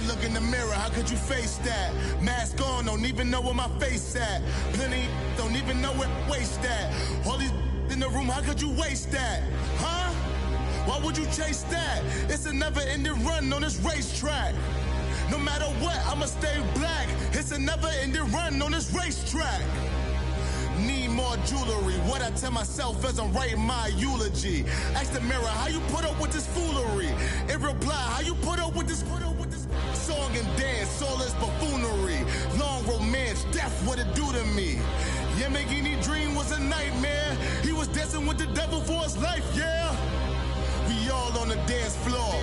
can't look in the mirror, how could you face that? Mask on, don't even know where my face at. Plenty don't even know where waste at. All these in the room, how could you waste that? Huh? Why would you chase that? It's a never-ending run on this racetrack. No matter what, I'ma stay black. It's a never-ending run on this racetrack. Need more jewelry. What I tell myself as I'm writing my eulogy. Ask the mirror, how you put up with this foolery? It reply, how you put up with this song and dance, soulless buffoonery. Long romance, death, what it do to me? Yamagini dream was a nightmare. He was dancing with the devil for his life, yeah. We all on the dance floor.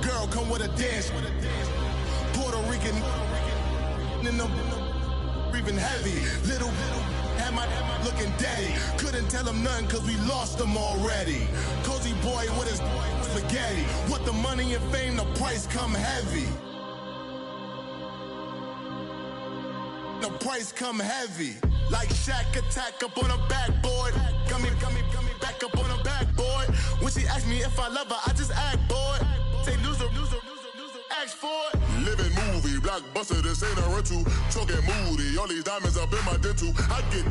Girl, come with a dance. Puerto Rican in the breathing heavy. Little had my looking daddy. Couldn't tell him nothing cause we lost him already. Cozy boy with his spaghetti. With the money and fame, the price come heavy. The price come heavy. Like Shaq attack up on a backboard. Coming back up on a backboard. When she asked me if I love her, I just act bored. Say loser, ask for it. Living movie, blockbuster, this ain't a rental. Talking moody, all these diamonds up in my dental. I get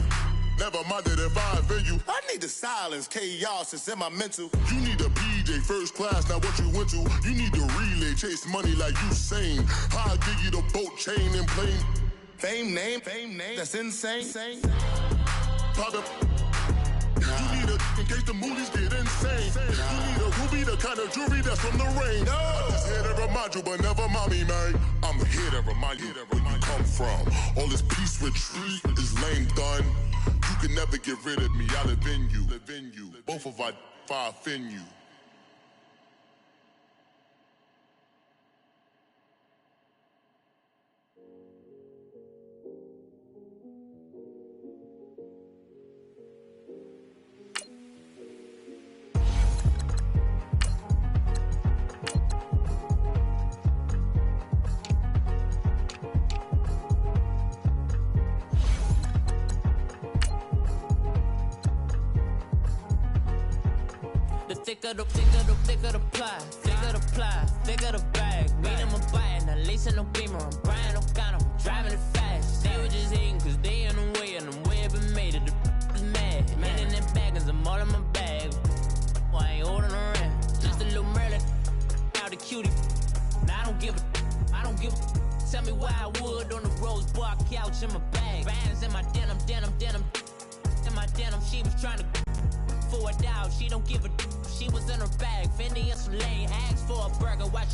never minded if I offend you. I need the silence, chaos is in my mental. You need a PJ first class, not what you went to. You need to relay, chase money like you sane. I'll give you the boat, chain, and plane. Fame name, that's insane. Private. You need a in case the movies get insane. You need a ruby, the kind of jewelry that's from the rain. No. I'm just here to remind you, but never mommy, man. I'm here to remind you where you come from. All this peace retreat is lame done. You can never get rid of me. I live in you. Both of our fire offend you. Thicker the ply, thicker the bag. Meet him a bite, now lacing no beamer. I'm Brian O'Connor, I'm driving it fast. They were just hating cause they in the way, and the way I've been made it, the is mad. Man in that bag, cause I'm all in my bag. Well, I ain't holding around, just a little Merlin, out the cutie. Now I don't give a, tell me why I would on the rose bar couch in my bag. Bands in my denim, in my denim, she was trying to for a doubt, she don't give a she was in her bag, Fendi and some lane, asked for a burger, watch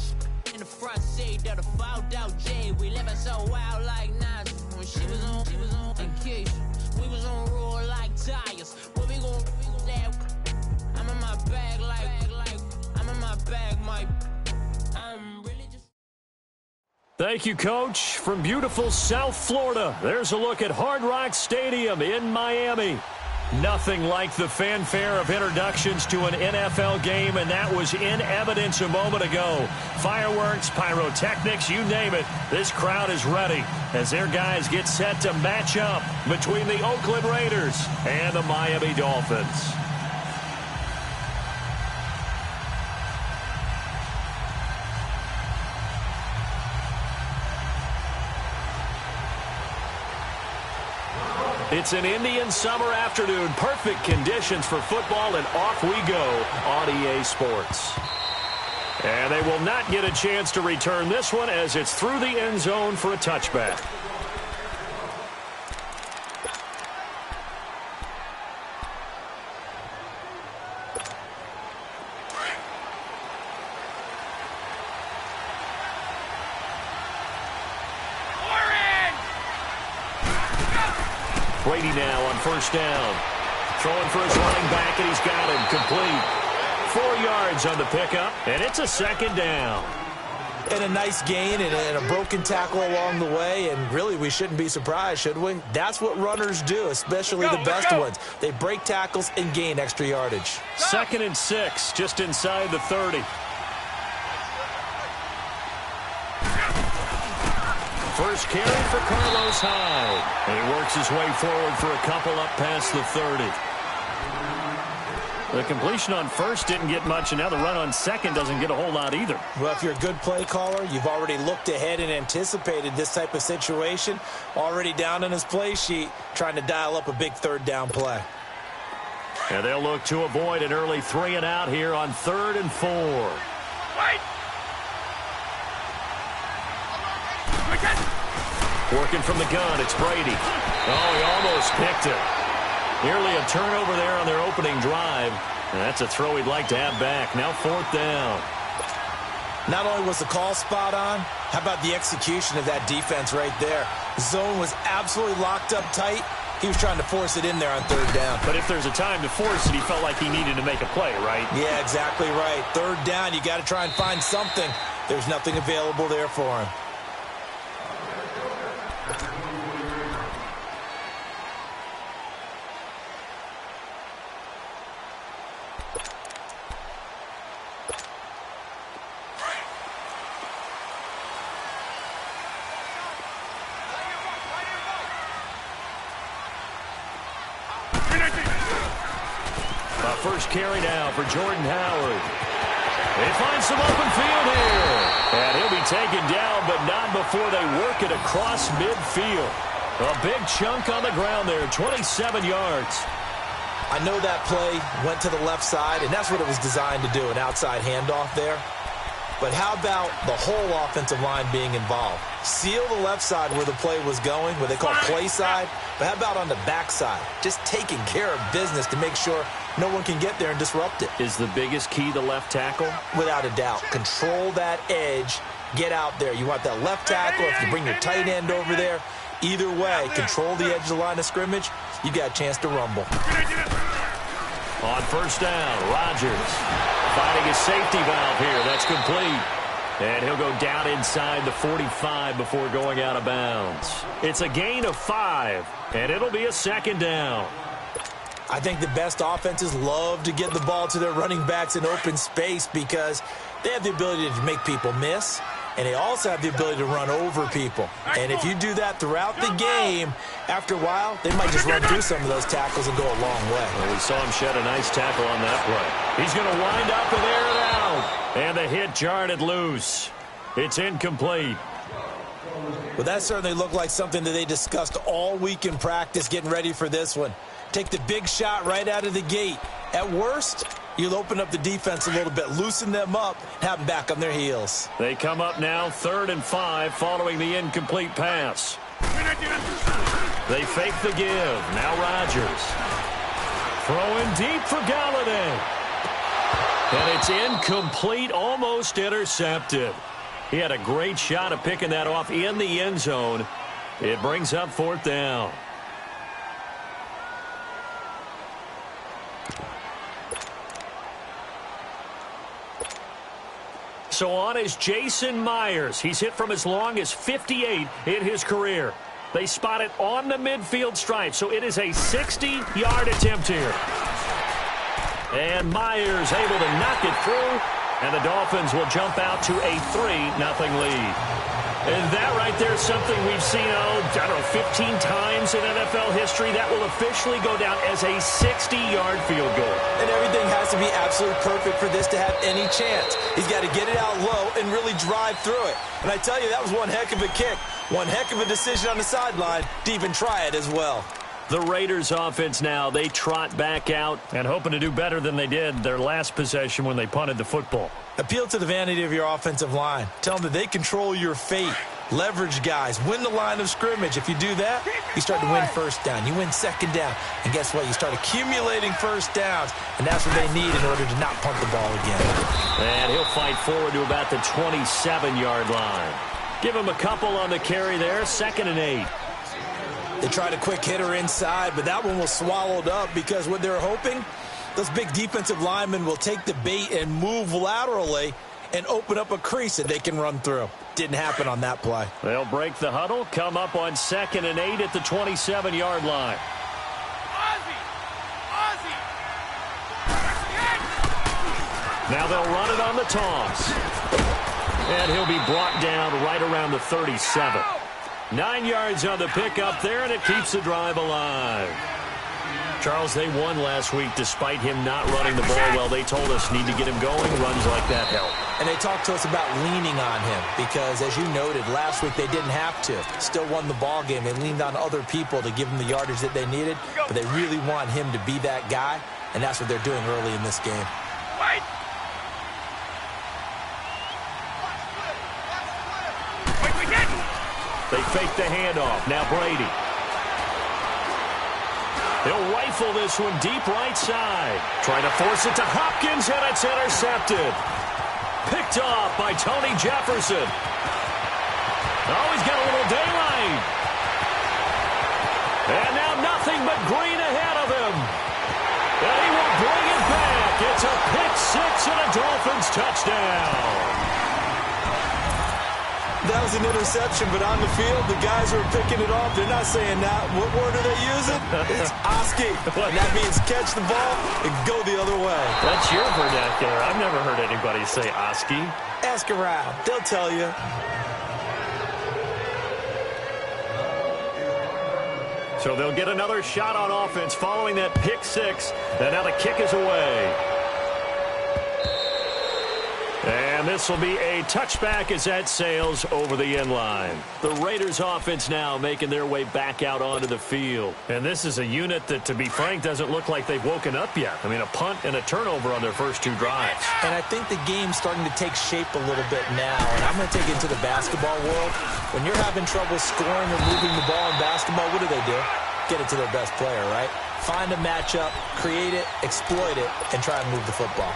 in the front seat, that a fouled out J, we living so wild like Nas, when she was on vacation, we was on roll like tires, what we gon' I'm in my bag like, I'm in my bag, I'm really just... Thank you, Coach. From beautiful South Florida, there's a look at Hard Rock Stadium in Miami. Nothing like the fanfare of introductions to an NFL game, and that was in evidence a moment ago. Fireworks, pyrotechnics, you name it. This crowd is ready as their guys get set to match up between the Oakland Raiders and the Miami Dolphins. It's an Indian summer afternoon. Perfect conditions for football, and off we go on EA Sports. And they will not get a chance to return this one as it's through the end zone for a touchback. Brady now on first down. Throwing for his running back, and he's got him complete. 4 yards on the pickup, and it's a second down. And a nice gain and a broken tackle along the way, and really we shouldn't be surprised, should we? That's what runners do, especially the best ones. They break tackles and gain extra yardage. 2nd and 6, just inside the 30. First carry for Carlos Hyde. And he works his way forward for a couple up past the 30. The completion on first didn't get much, and now the run on second doesn't get a whole lot either. Well, if you're a good play caller, you've already looked ahead and anticipated this type of situation. Already down on his play sheet, trying to dial up a big third down play. And they'll look to avoid an early 3 and out here on 3rd and 4. Wait. Working from the gun, it's Brady. Oh, he almost picked it. Nearly a turnover there on their opening drive. And that's a throw he'd like to have back. Now 4th down. Not only was the call spot on, how about the execution of that defense right there? Zone was absolutely locked up tight. He was trying to force it in there on 3rd down. But if there's a time to force it, he felt like he needed to make a play, right? Yeah, exactly right. 3rd down, you got to try and find something. There's nothing available there for him. First carry now for Jordan Howard. They find some open field here. And he'll be taken down, but not before they work it across midfield. A big chunk on the ground there, 27 yards. I know that play went to the left side, and that's what it was designed to do, an outside handoff there. But how about the whole offensive line being involved? Seal the left side where the play was going, what they call play side. But how about on the back side? Just taking care of business to make sure no one can get there and disrupt it. Is the biggest key the left tackle? Without a doubt. Control that edge. Get out there. You want that left tackle. If you bring your tight end over there, either way, control the edge of the line of scrimmage, you got a chance to rumble. On 1st down, Rodgers finding his safety valve here. That's complete. And he'll go down inside the 45 before going out of bounds. It's a gain of 5, and it'll be a 2nd down. I think the best offenses love to get the ball to their running backs in open space because they have the ability to make people miss, and they also have the ability to run over people. And if you do that throughout the game, after a while, they might just run through some of those tackles and go a long way. Well, we saw him shed a nice tackle on that play. He's going to wind up and air it out. And the hit jarred it loose. It's incomplete. Well, that certainly looked like something that they discussed all week in practice getting ready for this one. Take the big shot right out of the gate. At worst, you'll open up the defense a little bit, loosen them up, have them back on their heels. They come up now 3rd and 5 following the incomplete pass. They fake the give. Now Rodgers. Throwing deep for Galladay. And it's incomplete, almost intercepted. He had a great shot of picking that off in the end zone. It brings up 4th down. So on is Jason Myers. He's hit from as long as 58 in his career. They spot it on the midfield stripe, so it is a 60-yard attempt here. And Myers able to knock it through, and the Dolphins will jump out to a 3-0 lead. And that right there is something we've seen, I don't know, 15 times in NFL history. That will officially go down as a 60-yard field goal. And everything has to be absolutely perfect for this to have any chance. He's got to get it out low and really drive through it. And I tell you, that was one heck of a kick. One heck of a decision on the sideline to even try it as well. The Raiders offense now, they trot back out and hoping to do better than they did their last possession when they punted the football. Appeal to the vanity of your offensive line. Tell them that they control your fate. Leverage guys. Win the line of scrimmage. If you do that, you start to win 1st down. You win 2nd down. And guess what? You start accumulating 1st downs. And that's what they need in order to not punt the ball again. And he'll fight forward to about the 27-yard line. Give him a couple on the carry there. 2nd and 8. They tried a quick hitter inside, but that one was swallowed up because what they're hoping, those big defensive linemen will take the bait and move laterally and open up a crease that they can run through. Didn't happen on that play. They'll break the huddle, come up on 2nd and 8 at the 27-yard line. Now they'll run it on the toss. And he'll be brought down right around the 37. 9 yards on the pickup there, and it keeps the drive alive. Charles, they won last week despite him not running the ball well. They told us need to get him going. Runs like that help. And they talked to us about leaning on him because, as you noted, last week they didn't have to. Still won the ball game. They leaned on other people to give them the yardage that they needed, but they really want him to be that guy, and that's what they're doing early in this game. They fake the handoff. Now Brady. He'll rifle this one deep right side. Trying to force it to Hopkins, and it's intercepted. Picked off by Tony Jefferson. Oh, he's got a little daylight. And now nothing but green ahead of him. And he will bring it back. It's a pick six and a Dolphins touchdown. That was an interception, but on the field, the guys who are picking it off, they're not saying that. What word are they using? It's Oski. And that means catch the ball and go the other way. That's your vernacular. I've never heard anybody say Oski. Ask around. They'll tell you. So they'll get another shot on offense following that pick six. And now the kick is away. And this will be a touchback as that sails over the end line. The Raiders offense now making their way back out onto the field. And this is a unit that, to be frank, doesn't look like they've woken up yet. I mean, a punt and a turnover on their first two drives. And I think the game's starting to take shape a little bit now. And I'm going to take it into the basketball world. When you're having trouble scoring or moving the ball in basketball, what do? Get it to their best player, right? Find a matchup, create it, exploit it, and try and move the football.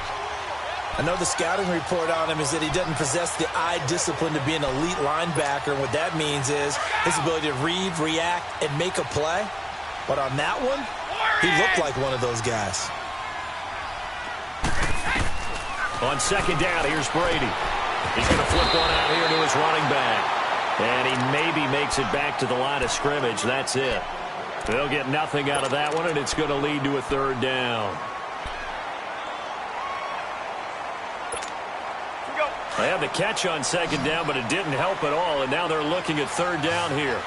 I know the scouting report on him is that he doesn't possess the eye discipline to be an elite linebacker. And what that means is his ability to read, react, and make a play. But on that one, he looked like one of those guys. On second down, here's Brady. He's going to flip one out here to his running back. And he maybe makes it back to the line of scrimmage. That's it. They'll get nothing out of that one, and it's going to lead to a third down. They had the catch on second down, but it didn't help at all, and now they're looking at third down here.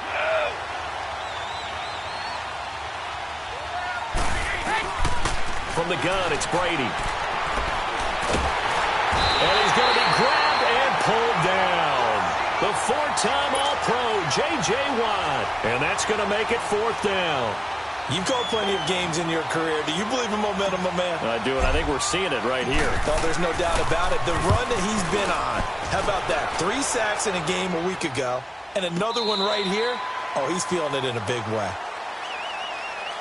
From the gun, it's Brady. And he's going to be grabbed and pulled down. The four-time All-Pro, J.J. Watt. And that's going to make it fourth down. You've called plenty of games in your career. Do you believe in momentum, my man? I do, and I think we're seeing it right here. Oh, there's no doubt about it. The run that he's been on. How about that? 3 sacks in a game a week ago, and another one right here. Oh, he's feeling it in a big way.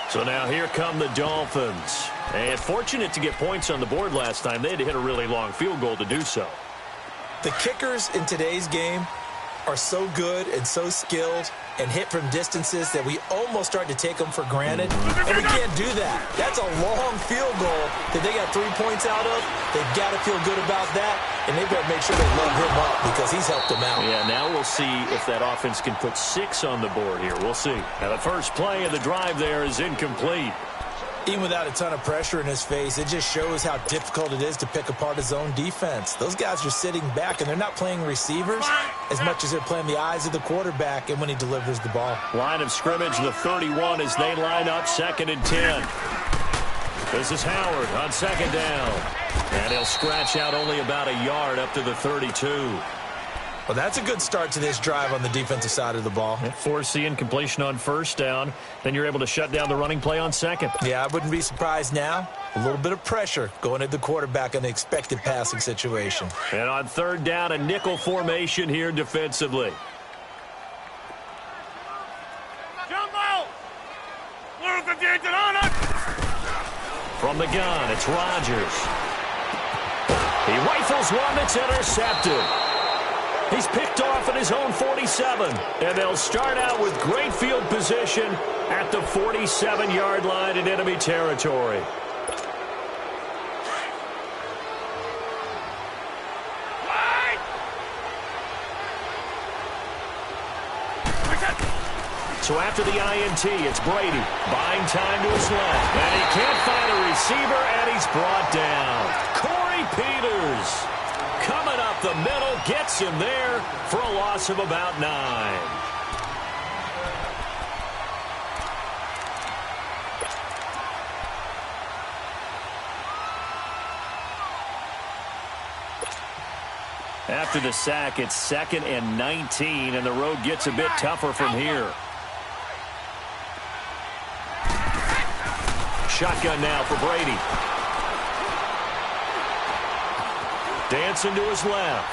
So now here come the Dolphins. And fortunate to get points on the board last time. They had to hit a really long field goal to do so. The kickers in today's game are so good and so skilled and hit from distances that we almost start to take them for granted. And we can't do that. That's a long field goal that they got 3 points out of. They've got to feel good about that, and they better make sure they load him up because he's helped them out. Yeah, now we'll see if that offense can put 6 on the board here. We'll see. Now the first play of the drive there is incomplete. Even without a ton of pressure in his face, it just shows how difficult it is to pick apart his own defense. Those guys are sitting back, and they're not playing receivers as much as they're playing the eyes of the quarterback and when he delivers the ball. Line of scrimmage, the 31 as they line up, 2nd and 10. This is Howard on second down. And he'll scratch out only about a yard up to the 32. Well, that's a good start to this drive on the defensive side of the ball. Force the incompletion on first down. Then you're able to shut down the running play on second. Yeah, I wouldn't be surprised now. A little bit of pressure going at the quarterback in the expected passing situation. And on third down, a nickel formation here defensively. From the gun, it's Rodgers. He rifles one that's intercepted. He's picked off at his own 47. And they'll start out with great field position at the 47-yard line in enemy territory. So after the INT, it's Brady buying time to his left. And he can't find a receiver, and he's brought down. Corey Peters coming up the middle, gets him there for a loss of about 9. after the sack, it's 2nd and 19, and the road gets a bit tougher from here. Shotgun now for Brady. Dancing to his left.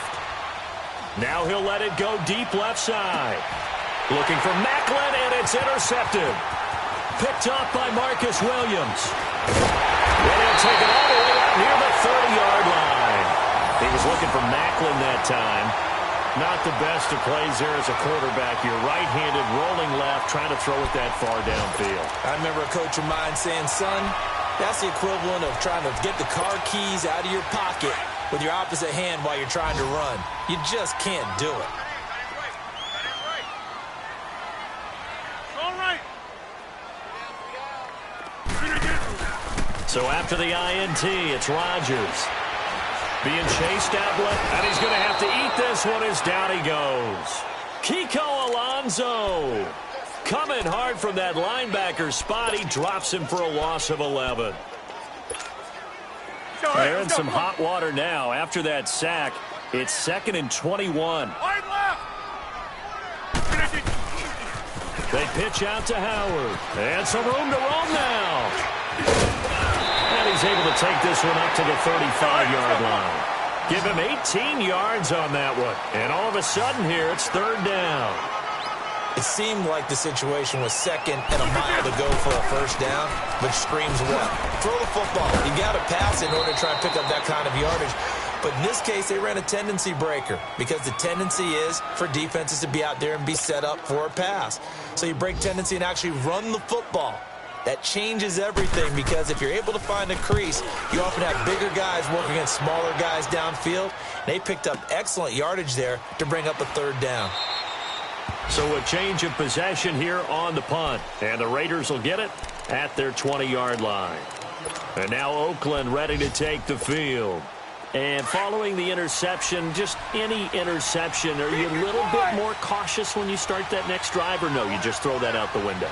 Now he'll let it go deep left side. Looking for Macklin, and it's intercepted. Picked up by Marcus Williams. And he'll take it all the way out near the 30-yard line. He was looking for Macklin that time. Not the best of plays there as a quarterback. You're right-handed, rolling left, trying to throw it that far downfield. I remember a coach of mine saying, son, that's the equivalent of trying to get the car keys out of your pocket with your opposite hand while you're trying to run. You just can't do it. So after the INT, it's Rodgers. Being chased out left, and he's going to have to eat this one as down he goes. Kiko Alonso coming hard from that linebacker spot. He drops him for a loss of 11. They're in some hot water now. After that sack, it's 2nd and 21. They pitch out to Howard. And some room to roam now. And he's able to take this one up to the 35-yard line. Give him 18 yards on that one. And all of a sudden here, it's 3rd down. It seemed like the situation was 2nd and a mile to go for a 1st down, which screams what? Throw the football. You got to pass in order to try and pick up that kind of yardage. But in this case, they ran a tendency breaker because the tendency is for defenses to be out there and be set up for a pass. So you break tendency and actually run the football. That changes everything because if you're able to find a crease, you often have bigger guys working against smaller guys downfield. They picked up excellent yardage there to bring up a 3rd down. So a change of possession here on the punt. And the Raiders will get it at their 20-yard line. And now Oakland ready to take the field. And following the interception, just any interception, are you a little bit more cautious when you start that next drive, or no, you just throw that out the window?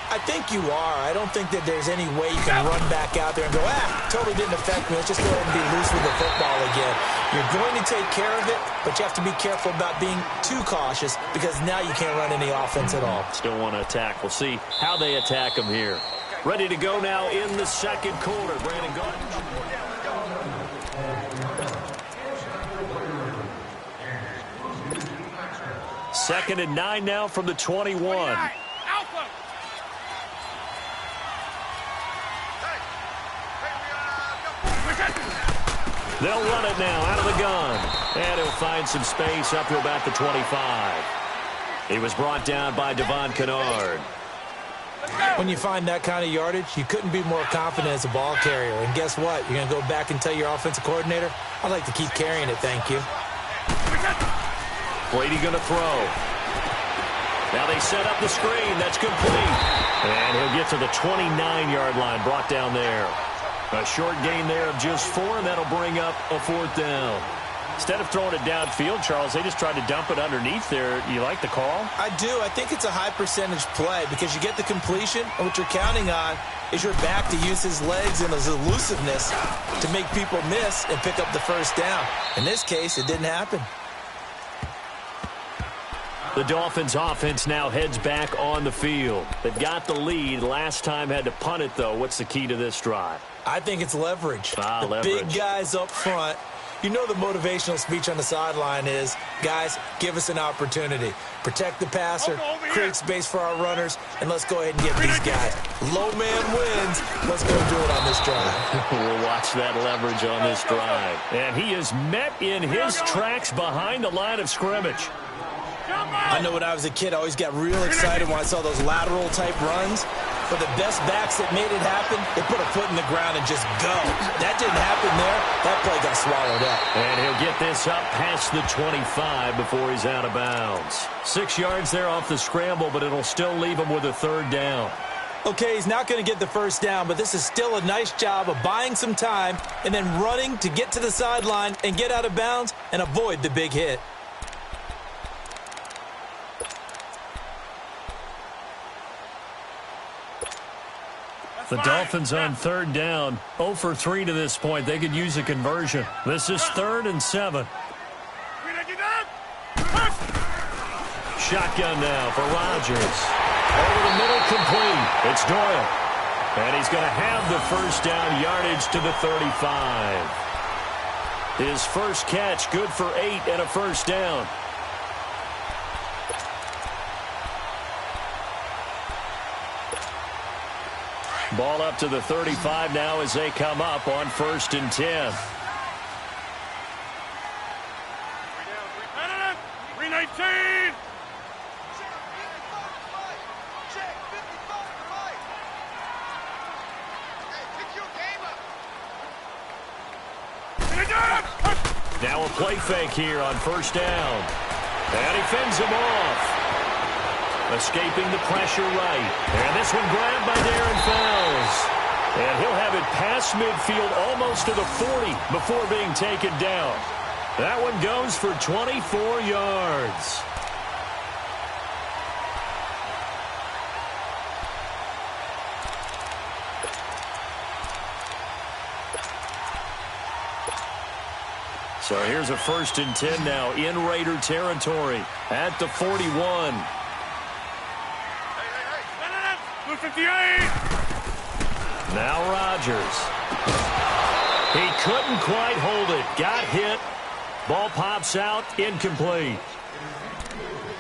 I think you are. I don't think that there's any way you can run back out there and go, totally didn't affect me. Let's just go ahead and be loose with the football again. You're going to take care of it, but you have to be careful about being too cautious because now you can't run any offense at all. Still want to attack. We'll see how they attack them here. Ready to go now in the 2nd quarter. Brandon Gardner. 2nd and 9 now from the 21. They'll run it now out of the gun. And he'll find some space up to about the 25. He was brought down by Devon Kennard. When you find that kind of yardage, you couldn't be more confident as a ball carrier. And guess what? You're going to go back and tell your offensive coordinator, I'd like to keep carrying it, thank you. Brady going to throw. Now they set up the screen. That's complete. And he'll get to the 29-yard line, brought down there. A short gain there of just 4, and that'll bring up a 4th down. Instead of throwing it downfield, Charles, they just tried to dump it underneath there. You like the call? I do. I think it's a high percentage play because you get the completion, and what you're counting on is your back to use his legs and his elusiveness to make people miss and pick up the 1st down. In this case, it didn't happen. The Dolphins offense now heads back on the field. They've got the lead. Last time had to punt it, though. What's the key to this drive? I think it's leverage. The leverage. Big guys up front. You know the motivational speech on the sideline is, guys, give us an opportunity. Protect the passer, create space for our runners, and let's go ahead and get these guys. Low man wins. Let's go do it on this drive. We'll watch that leverage on this drive. And he is met in his tracks behind the line of scrimmage. I know when I was a kid, I always got real excited when I saw those lateral-type runs. But the best backs that made it happen, they put a foot in the ground and just go. That didn't happen there. That play got swallowed up. And he'll get this up past the 25 before he's out of bounds. 6 yards there off the scramble, but it'll still leave him with a 3rd down. Okay, he's not going to get the 1st down, but this is still a nice job of buying some time and then running to get to the sideline and get out of bounds and avoid the big hit. The Dolphins on 3rd down, 0 for 3 to this point. They could use a conversion. This is 3rd and 7. shotgun now for Rodgers. Over the middle, complete. It's Doyle. And he's going to have the first down, yardage to the 35. His first catch, good for 8 and a first down. Ball up to the 35 now as they come up on 1st and 10. 319. Now a play fake here on 1st down. And he fends him off. Escaping the pressure right. And this one grabbed by Darren Fells. And he'll have it past midfield almost to the 40 before being taken down. That one goes for 24 yards. So here's a 1st and 10 now in Raider territory at the 41. Blue 58. Now Rodgers. He couldn't quite hold it. Got hit. Ball pops out. Incomplete.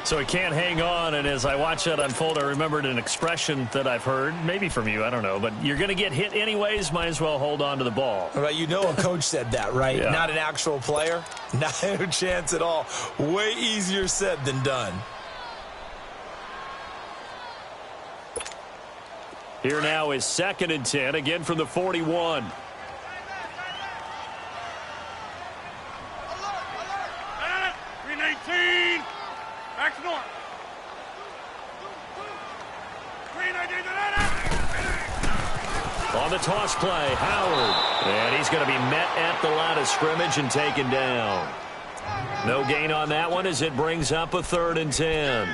So he can't hang on, and as I watch that unfold, I remembered an expression that I've heard, maybe from you, I don't know, but you're going to get hit anyways, might as well hold on to the ball. Right, you know a coach said that, right? Yeah. Not an actual player. Not a chance at all. Way easier said than done. Here now is 2nd and 10, again from the 41. Alert! 319. Back north. 319. On the toss play, Howard. And he's going to be met at the line of scrimmage and taken down. No gain on that one as it brings up a 3rd and 10.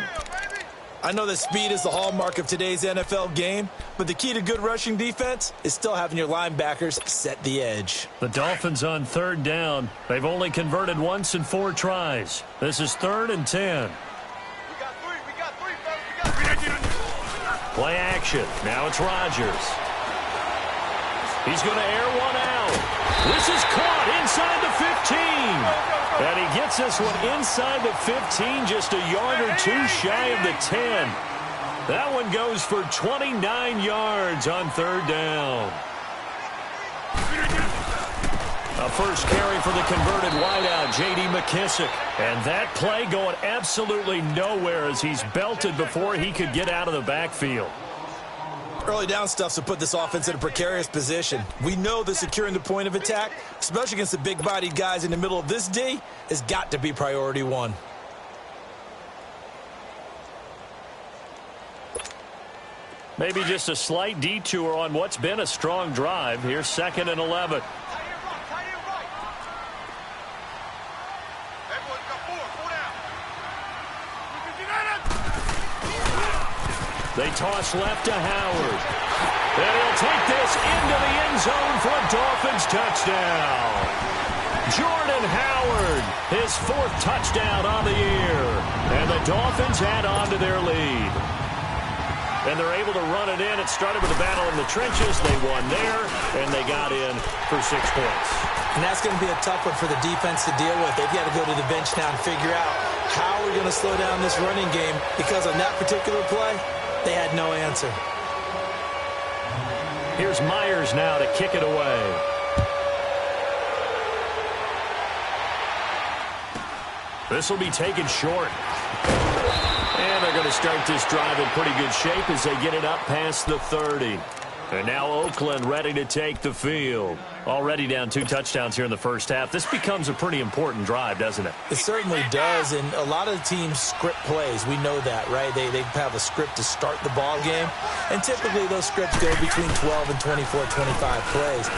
I know that speed is the hallmark of today's NFL game, but the key to good rushing defense is still having your linebackers set the edge. The Dolphins on 3rd down. They've only converted once in 4 tries. This is 3rd and 10. We got three, fellas. We got 319. Play action. Now it's Rodgers. He's going to air one out. This is caught inside the 15. And he gets this one inside the 15, just a yard or 2 shy of the 10. That one goes for 29 yards on 3rd down. A first carry for the converted wideout, J.D. McKissick. And that play going absolutely nowhere as he's belted before he could get out of the backfield. Early down stuffs to put this offense in a precarious position. We know that securing the point of attack, especially against the big-bodied guys in the middle of this D, has got to be priority 1. Maybe just a slight detour on what's been a strong drive. Here's 2nd and 11. They toss left to Howard. And he'll take this into the end zone for a Dolphins touchdown. Jordan Howard, his 4th touchdown on the year. And the Dolphins add on to their lead. And they're able to run it in. It started with a battle in the trenches. They won there, and they got in for 6 points. And that's going to be a tough one for the defense to deal with. They've got to go to the bench now and figure out how we're going to slow down this running game, because on that particular play, they had no answer. Here's Myers now to kick it away. This will be taken short. And they're going to start this drive in pretty good shape as they get it up past the 30. And now Oakland ready to take the field. Already down 2 touchdowns here in the first half. This becomes a pretty important drive, doesn't it? It certainly does, and a lot of the teams script plays. We know that, right? They have a script to start the ball game, and typically those scripts go between 12 and 24, 25 plays.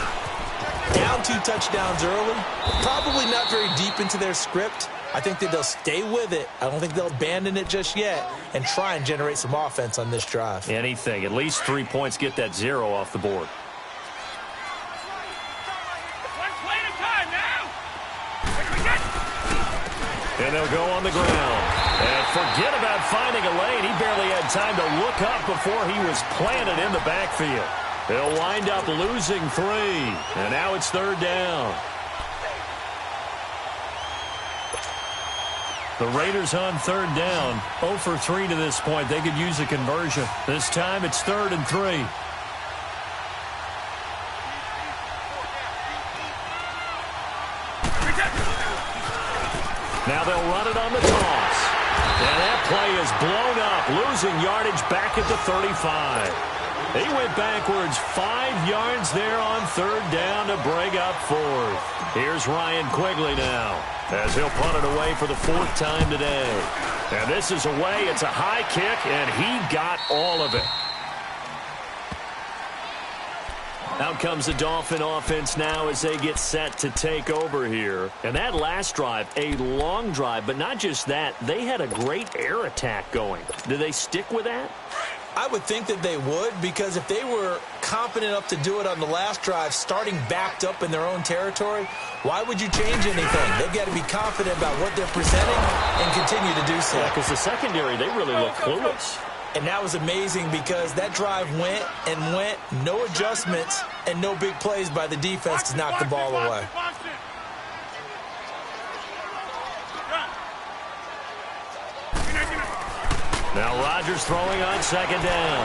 Down 2 touchdowns early, probably not very deep into their script. I think that they'll stay with it. I don't think they'll abandon it just yet and try and generate some offense on this drive. Anything. At least 3 points, get that 0 off the board. And they'll go on the ground. And forget about finding a lane. He barely had time to look up before he was planted in the backfield. He'll wind up losing 3. And now it's 3rd down. The Raiders on 3rd down. 0 for 3 to this point. They could use a conversion. This time it's 3rd and 3. Now they'll run it on the toss. And that play is blown up, losing yardage back at the 35. He went backwards 5 yards there on 3rd down to bring up 4th. Here's Ryan Quigley now, as he'll punt it away for the 4th time today. And this is away. It's a high kick, and he got all of it. Out comes the Dolphin offense now as they get set to take over here. And that last drive, a long drive, but not just that. They had a great air attack going. Do they stick with that? I would think that they would, because if they were confident enough to do it on the last drive, starting backed up in their own territory, why would you change anything? They've got to be confident about what they're presenting and continue to do so. Yeah, because the secondary, they really look clueless. And that was amazing because that drive went and went, no adjustments and no big plays by the defense to knock the ball away. Now Rodgers throwing on 2nd down.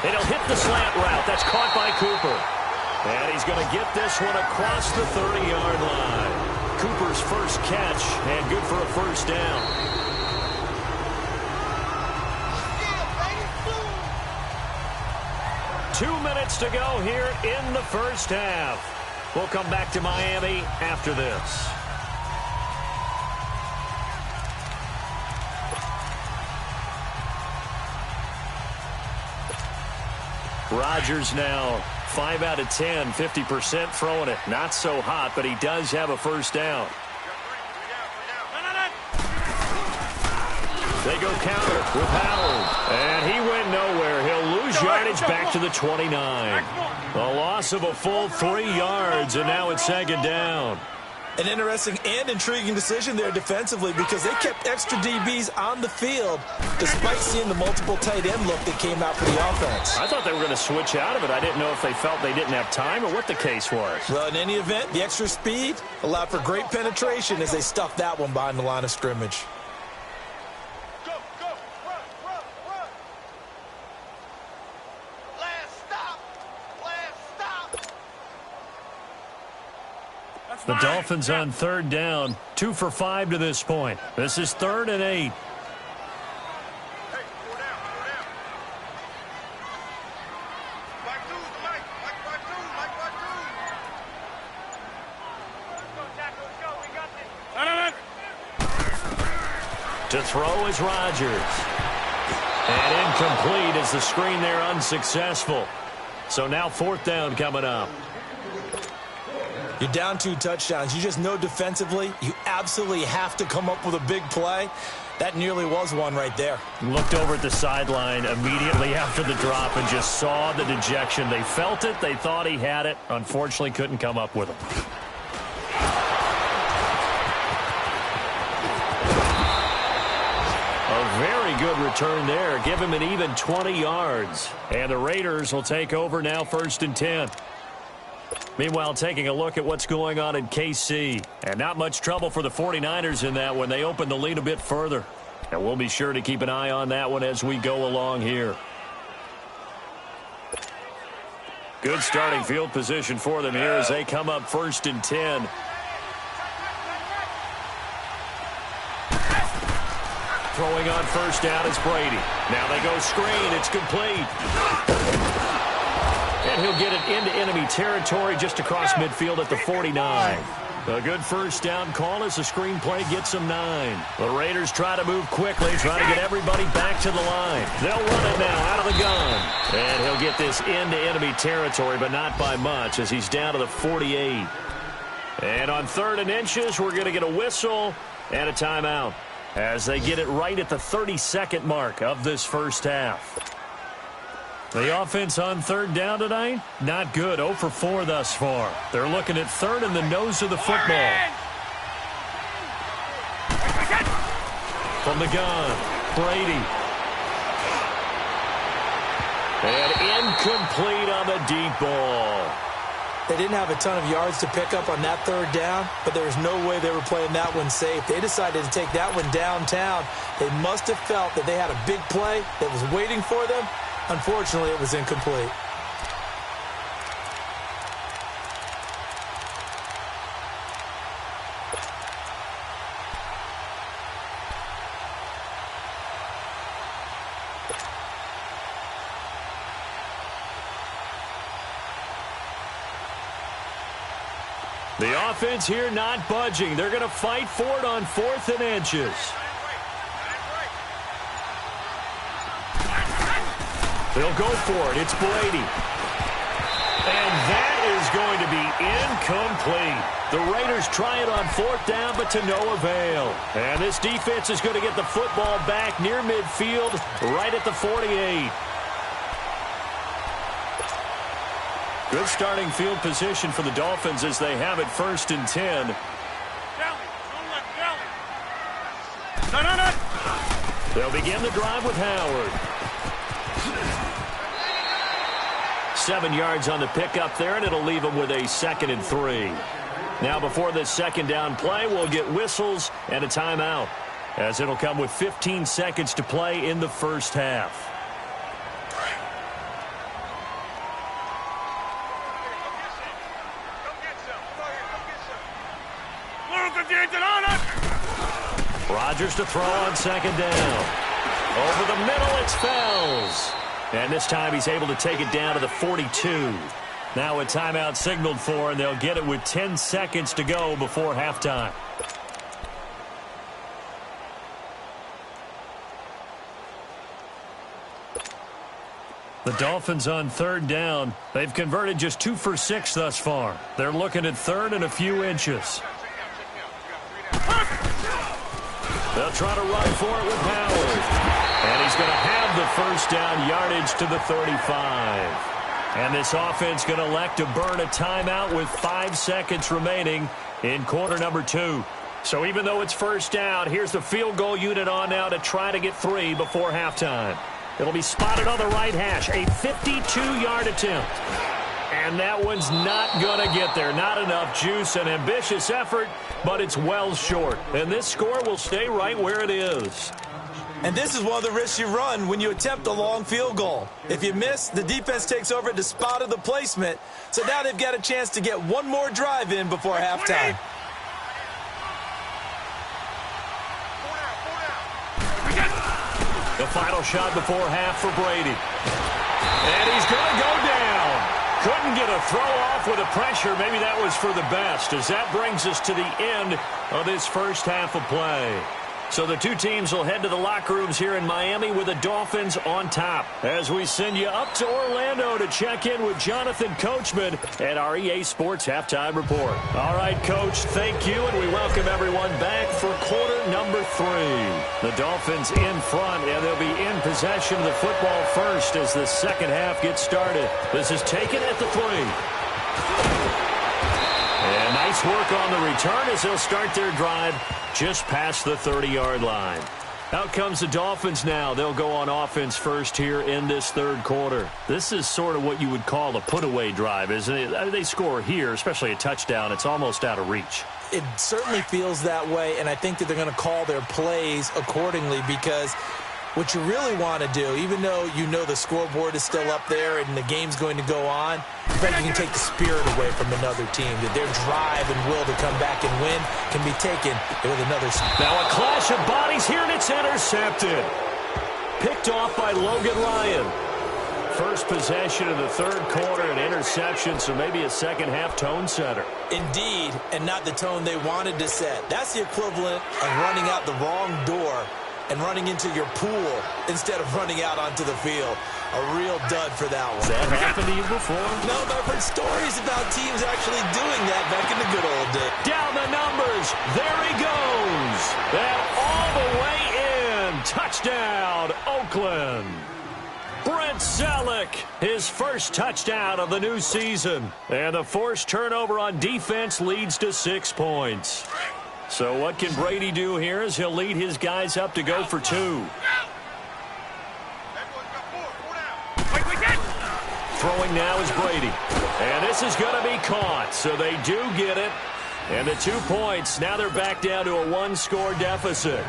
And he'll hit the slant route. That's caught by Cooper. And he's going to get this one across the 30-yard line. Cooper's first catch, and good for a 1st down. 2 minutes to go here in the 1st half. We'll come back to Miami after this. Rodgers now 5 out of 10, 50% throwing it. Not so hot, but he does have a 1st down. They go counter with Howard. And he went nowhere. He'll lose yardage back to the 29. A loss of a full 3 yards, and now it's 2nd down. An interesting and intriguing decision there defensively, because they kept extra DBs on the field despite seeing the multiple tight end look that came out for the offense. I thought they were going to switch out of it. I didn't know if they felt they didn't have time or what the case was. Well, in any event, the extra speed allowed for great penetration as they stuffed that one behind the line of scrimmage. The Dolphins on 3rd down, 2 for 5 to this point. This is 3rd and 8. To throw is Rodgers. And incomplete as the screen there unsuccessful. So now 4th down coming up. You're down 2 touchdowns. You just know defensively you absolutely have to come up with a big play. That nearly was one right there. Looked over at the sideline immediately after the drop and just saw the dejection. They felt it. They thought he had it. Unfortunately, couldn't come up with it. A very good return there. Give him an even 20 yards. And the Raiders will take over now, 1st and 10. Meanwhile, taking a look at what's going on in KC. And not much trouble for the 49ers in that when they open the lead a bit further. And we'll be sure to keep an eye on that one as we go along here. Good starting field position for them here as they come up 1st and 10. Throwing on 1st down is Brady. Now they go screen. It's complete. And he'll get it into enemy territory just across midfield at the 49. A good 1st down call as the screenplay gets him 9. The Raiders try to move quickly, try to get everybody back to the line. They'll run it now out of the gun. And he'll get this into enemy territory, but not by much as he's down to the 48. And on 3rd and inches, we're going to get a whistle and a timeout as they get it right at the 32nd mark of this 1st half. The offense on 3rd down tonight, not good. 0 for 4 thus far. They're looking at 3rd and the nose of the football. From the gun, Brady. And incomplete on the deep ball. They didn't have a ton of yards to pick up on that third down, but there was no way they were playing that one safe. They decided to take that one downtown. They must have felt that they had a big play that was waiting for them. Unfortunately, it was incomplete. The offense here not budging. They're going to fight for it on 4th and inches. They'll go for it. It's Brady. And that is going to be incomplete. The Raiders try it on 4th down, but to no avail. And this defense is going to get the football back near midfield, right at the 48. Good starting field position for the Dolphins as they have it 1st and 10. They'll begin the drive with Howard. 7 yards on the pickup there, and it'll leave them with a 2nd and 3. Now before this 2nd down play, we'll get whistles and a timeout, as it'll come with 15 seconds to play in the first half. Rodgers to throw on 2nd down. Over the middle, it's Fells. And this time he's able to take it down to the 42. Now a timeout signaled for, and they'll get it with 10 seconds to go before halftime. The Dolphins on 3rd down. They've converted just 2 for 6 thus far. They're looking at 3rd and a few inches. They'll try to run for it with Howard. And he's going to have the 1st down yardage to the 35. And this offense going to elect to burn a timeout with 5 seconds remaining in quarter number 2. So even though it's 1st down, here's the field goal unit on now to try to get 3 before halftime. It'll be spotted on the right hash, a 52-yard attempt. And that one's not going to get there. Not enough juice, an ambitious effort, but it's well short. And this score will stay right where it is. And this is one of the risks you run when you attempt a long field goal. If you miss, the defense takes over at the spot of the placement. So now they've got a chance to get one more drive in before halftime. The final shot before half for Brady. And he's going to go down. Couldn't get a throw off with the pressure. Maybe that was for the best, as that brings us to the end of this first half of play. So the two teams will head to the locker rooms here in Miami with the Dolphins on top, as we send you up to Orlando to check in with Jonathan Coachman at our EA Sports Halftime Report. All right, Coach, thank you, and we welcome everyone back for quarter number 3. The Dolphins in front, and they'll be in possession of the football first as the second half gets started. This is taken at the 3. And nice work on the return as they'll start their drive just past the 30-yard line. Out comes the Dolphins now. They'll go on offense first here in this third quarter. This is sort of what you would call a put-away drive, isn't it? They score here, especially a touchdown. It's almost out of reach. It certainly feels that way, and I think that they're going to call their plays accordingly, because what you really want to do, even though you know the scoreboard is still up there and the game's going to go on, but you can take the spirit away from another team, that their drive and will to come back and win can be taken with another. Now a clash of bodies here, and it's intercepted. Picked off by Logan Ryan. First possession of the third quarter, an interception, so maybe a second half tone setter. Indeed, and not the tone they wanted to set. That's the equivalent of running out the wrong door and running into your pool instead of running out onto the field. A real dud for that one. Has that happened to you before? No, but I've heard stories about teams actually doing that back in the good old days. Down the numbers. There he goes. And all the way in. Touchdown, Oakland. Brent Selleck, his first touchdown of the new season. And the forced turnover on defense leads to 6 points. So what can Brady do here as he'll lead his guys up to go for 2. Throwing now is Brady. And this is going to be caught, so they do get it. And the 2 points, now they're back down to a 1-score deficit.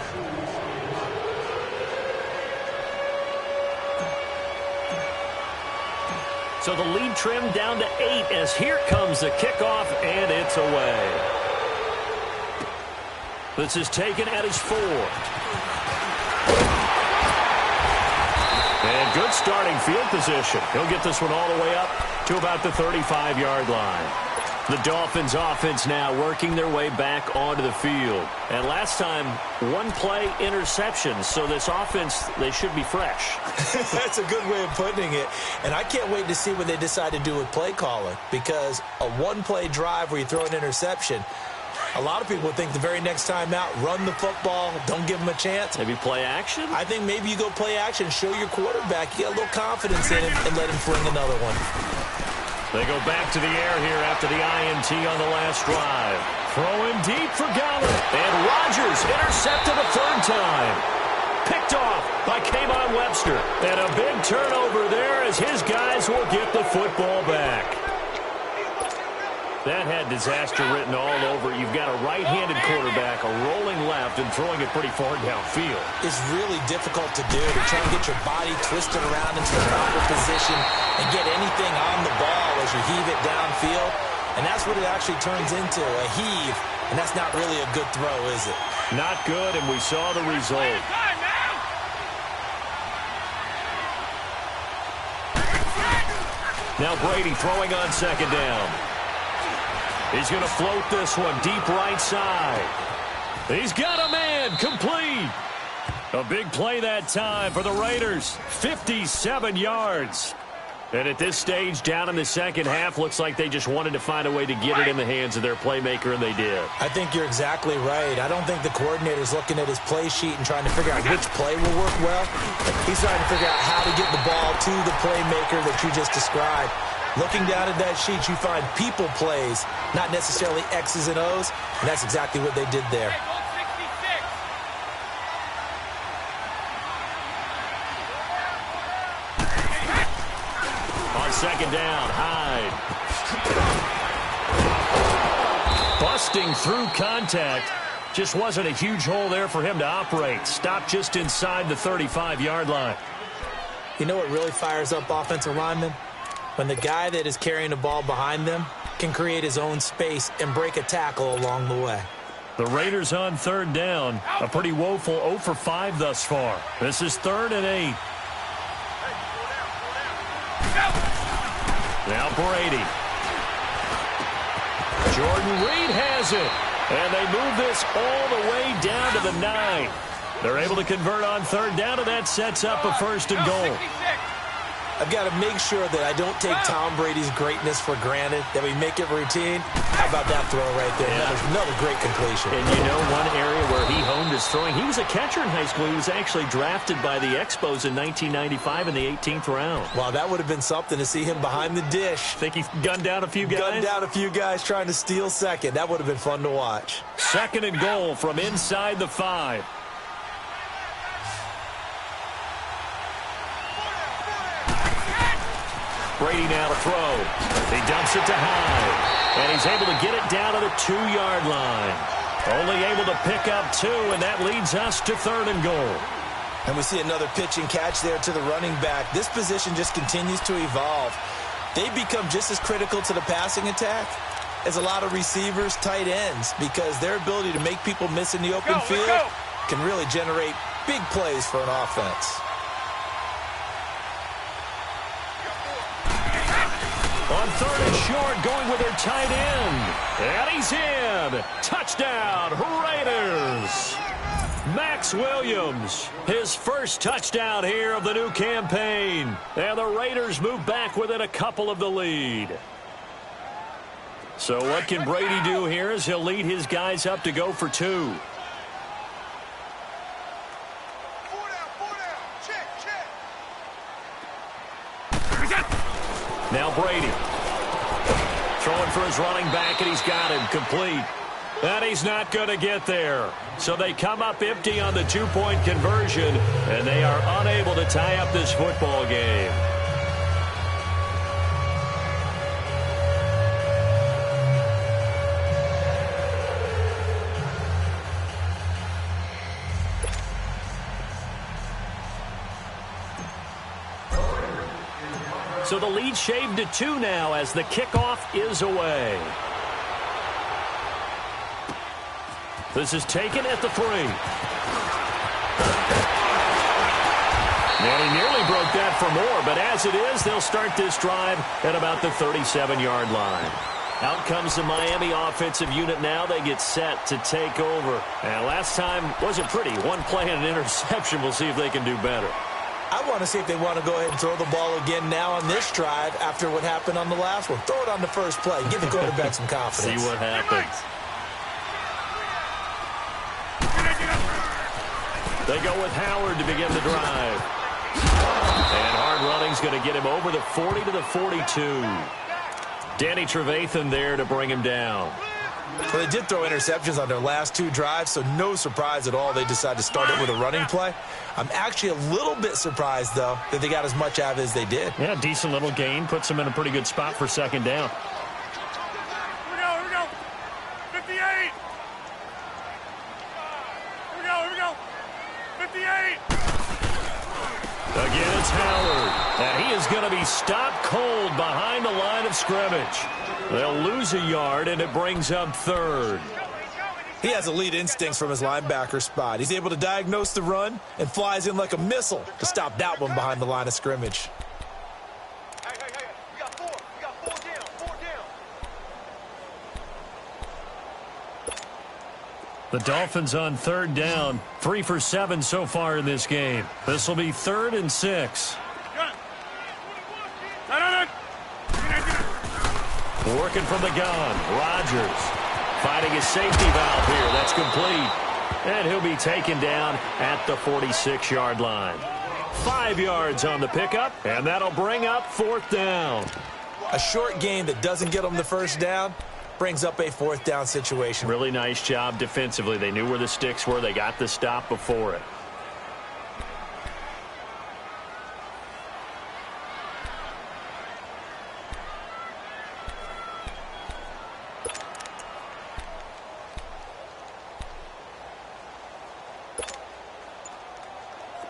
So the lead trimmed down to 8 as here comes the kickoff, and it's away. This is taken at his 4. And good starting field position. He'll get this one all the way up to about the 35-yard line. The Dolphins offense now working their way back onto the field. And last time, 1-play interception. So this offense, they should be fresh. That's a good way of putting it. And I can't wait to see what they decide to do with play calling. Because a 1-play drive where you throw an interception, a lot of people think the very next time out, run the football, don't give them a chance. Maybe play action? I think maybe you go play action, show your quarterback, you got a little confidence in him, and let him fling another one. They go back to the air here after the INT on the last drive. Throwing deep for Gallup. And Rodgers intercepted a 3rd time. Picked off by Kayvon Webster. And a big turnover there as his guys will get the football back. That had disaster written all over it. You've got a right-handed quarterback, a rolling left, and throwing it pretty far downfield. It's really difficult to do, to try to get your body twisted around into the proper position and get anything on the ball as you heave it downfield. And that's what it actually turns into, a heave. And that's not really a good throw, is it? Not good, and we saw the result. Now Brady throwing on 2nd down. He's going to float this one deep right side. He's got a man, complete. A big play that time for the Raiders. 57 yards. And at this stage, down in the second half, looks like they just wanted to find a way to get it in the hands of their playmaker, and they did. I think you're exactly right. I don't think the coordinator's looking at his play sheet and trying to figure out which play will work well. He's trying to figure out how to get the ball to the playmaker that you just described. Looking down at that sheet, you find people plays, not necessarily X's and O's, and that's exactly what they did there. On 2nd down, Hyde. Busting through contact. Just wasn't a huge hole there for him to operate. Stopped just inside the 35-yard line. You know what really fires up offensive linemen? When the guy that is carrying the ball behind them can create his own space and break a tackle along the way. The Raiders on 3rd down. A pretty woeful 0 for 5 thus far. This is 3rd and 8. Now Brady. Jordan Reed has it. And they move this all the way down to the 9. They're able to convert on 3rd down, and that sets up a 1st and goal. I've got to make sure that I don't take Tom Brady's greatness for granted, that we make it routine. How about that throw right there? Yeah. Another great completion. And you know one area where he honed his throwing, he was a catcher in high school. He was actually drafted by the Expos in 1995 in the 18th round. Wow, that would have been something to see him behind the dish. Think he gunned down a few guys? Gunned down a few guys trying to steal 2nd. That would have been fun to watch. 2nd and goal from inside the 5. Brady now to throw. He dumps it to Hyde. And he's able to get it down to the 2-yard line. Only able to pick up 2, and that leads us to 3rd and goal. And we see another pitch and catch there to the running back. This position just continues to evolve. They become just as critical to the passing attack as a lot of receivers, tight ends, because their ability to make people miss in the open field can really generate big plays for an offense. On 3rd and short, going with their tight end. And he's in. Touchdown, Raiders. Max Williams, his first touchdown here of the new campaign. And the Raiders move back within a couple of the lead. So what can Brady do here as he'll lead his guys up to go for 2. Now Brady. Throwing for his running back, and he's got him complete. And he's not going to get there. So they come up empty on the two-point conversion, and they are unable to tie up this football game. So the lead shaved to 2 now as the kickoff is away. This is taken at the 3. And he nearly broke that for more, but as it is, they'll start this drive at about the 37-yard line. Out comes the Miami offensive unit now. They get set to take over. And last time wasn't pretty. One play and an interception. We'll see if they can do better. I want to see if they want to go ahead and throw the ball again now on this drive after what happened on the last one. Throw it on the first play. Give the quarterback some confidence. See what happens. They go with Howard to begin the drive. And hard running's going to get him over the 40 to the 42. Danny Trevathan there to bring him down. Well, they did throw interceptions on their last 2 drives, so no surprise at all they decided to start it with a running play. I'm actually a little bit surprised, though, that they got as much out of it as they did. Yeah, decent little gain. Puts them in a pretty good spot for second down. Here we go. 58. Here we go. 58. Again, it's Howard. And he is going to be stopped cold behind the line of scrimmage. They'll lose a yard, and it brings up 3rd. He has elite instincts from his linebacker spot. He's able to diagnose the run and flies in like a missile to stop that one behind the line of scrimmage. Hey. We got 4. We got 4 down. 4 down. The Dolphins on 3rd down. 3 for 7 so far in this game. This will be 3rd and 6. Working from the gun. Rodgers finding his safety valve here. That's complete. And he'll be taken down at the 46-yard line. 5 yards on the pickup, and that'll bring up 4th down. A short gain that doesn't get them the first down brings up a 4th down situation. Really nice job defensively. They knew where the sticks were. They got the stop before it.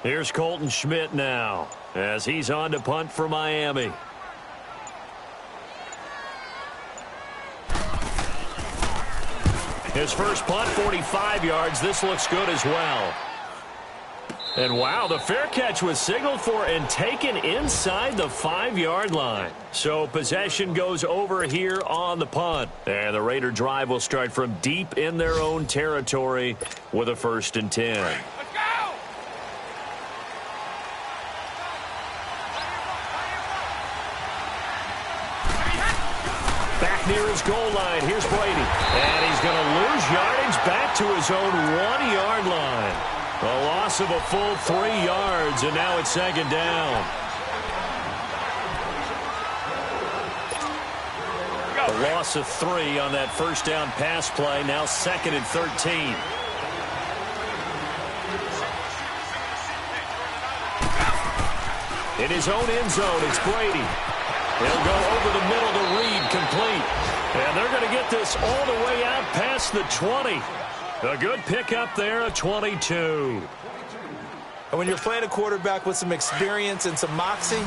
Here's Colton Schmidt now as he's on to punt for Miami. His first punt, 45 yards. This looks good as well. And wow, the fair catch was signaled for and taken inside the 5-yard line. So possession goes over here on the punt. And the Raider drive will start from deep in their own territory with a 1st and 10. Near his goal line. Here's Brady. And he's going to lose yardage back to his own 1-yard line. A loss of a full 3 yards, and now it's 2nd down. A loss of 3 on that 1st down pass play. Now 2nd and 13. In his own end zone, it's Brady. He'll go over the middle to Reed, complete. And they're going to get this all the way out past the 20. A good pickup there, a 22. And when you're playing a quarterback with some experience and some moxie,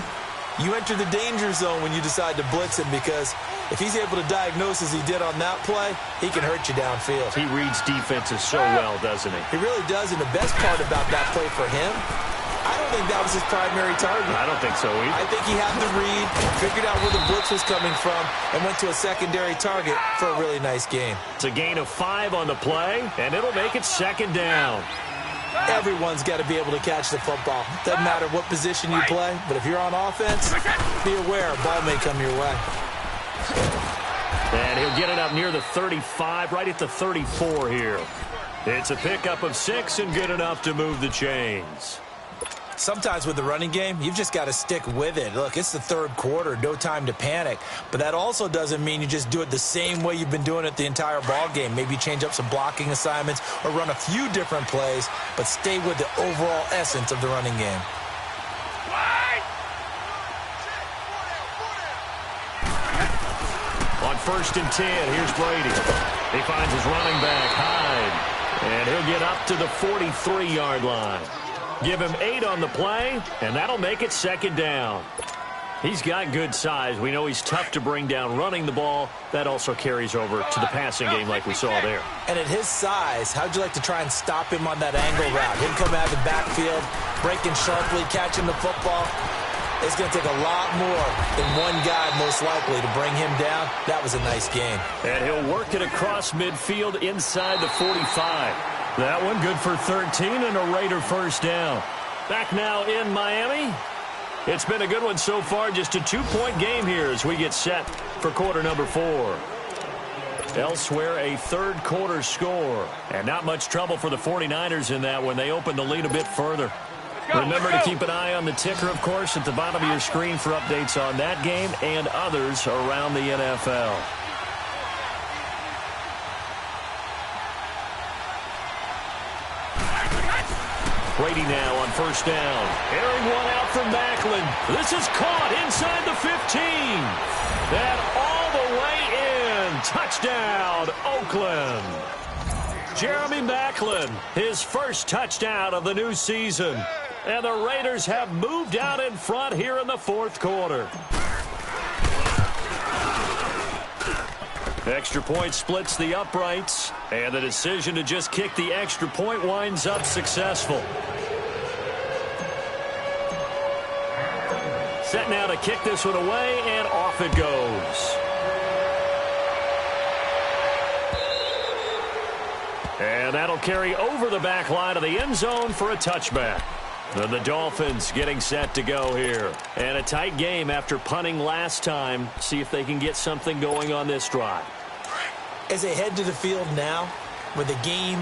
you enter the danger zone when you decide to blitz him, because if he's able to diagnose as he did on that play, he can hurt you downfield. He reads defenses so well, doesn't he? He really does, and the best part about that play for him, I don't think that was his primary target. I don't think so either. I think he had the read, figured out where the blitz was coming from, and went to a secondary target for a really nice gain. It's a gain of 5 on the play, and it'll make it 2nd down. Everyone's got to be able to catch the football. Doesn't matter what position you play, but if you're on offense, be aware a ball may come your way. And he'll get it up near the 35, right at the 34 here. It's a pickup of 6 and good enough to move the chains. Sometimes with the running game, you've just got to stick with it. Look, it's the third quarter, no time to panic. But that also doesn't mean you just do it the same way you've been doing it the entire ball game. Maybe change up some blocking assignments or run a few different plays, but stay with the overall essence of the running game. On 1st and 10, here's Brady. He finds his running back, Hyde, and he'll get up to the 43-yard line. Give him 8 on the play, and that'll make it 2nd down. He's got good size. We know he's tough to bring down running the ball. That also carries over to the passing game like we saw there. And at his size, how'd you like to try and stop him on that angle route? Him come out of the backfield, breaking sharply, catching the football. It's going to take a lot more than one guy, most likely, to bring him down. That was a nice game. And he'll work it across midfield inside the 45. That one good for 13 and a Raider 1st down. Back now in Miami. It's been a good one so far. Just a 2-point game here as we get set for quarter number 4. Elsewhere, a 3rd quarter score. And not much trouble for the 49ers in that when they open the lead a bit further. Remember to keep an eye on the ticker, of course, at the bottom of your screen for updates on that game and others around the NFL. Brady now on 1st down. Airing one out from Macklin. This is caught inside the 15. And all the way in. Touchdown, Oakland. Jeremy Macklin, his first touchdown of the new season. And the Raiders have moved out in front here in the 4th quarter. Extra point splits the uprights, and the decision to just kick the extra point winds up successful. Set now to kick this one away, and off it goes. And that'll carry over the back line of the end zone for a touchback. And the Dolphins getting set to go here. And a tight game after punting last time. See if they can get something going on this drive. As they head to the field now, with the game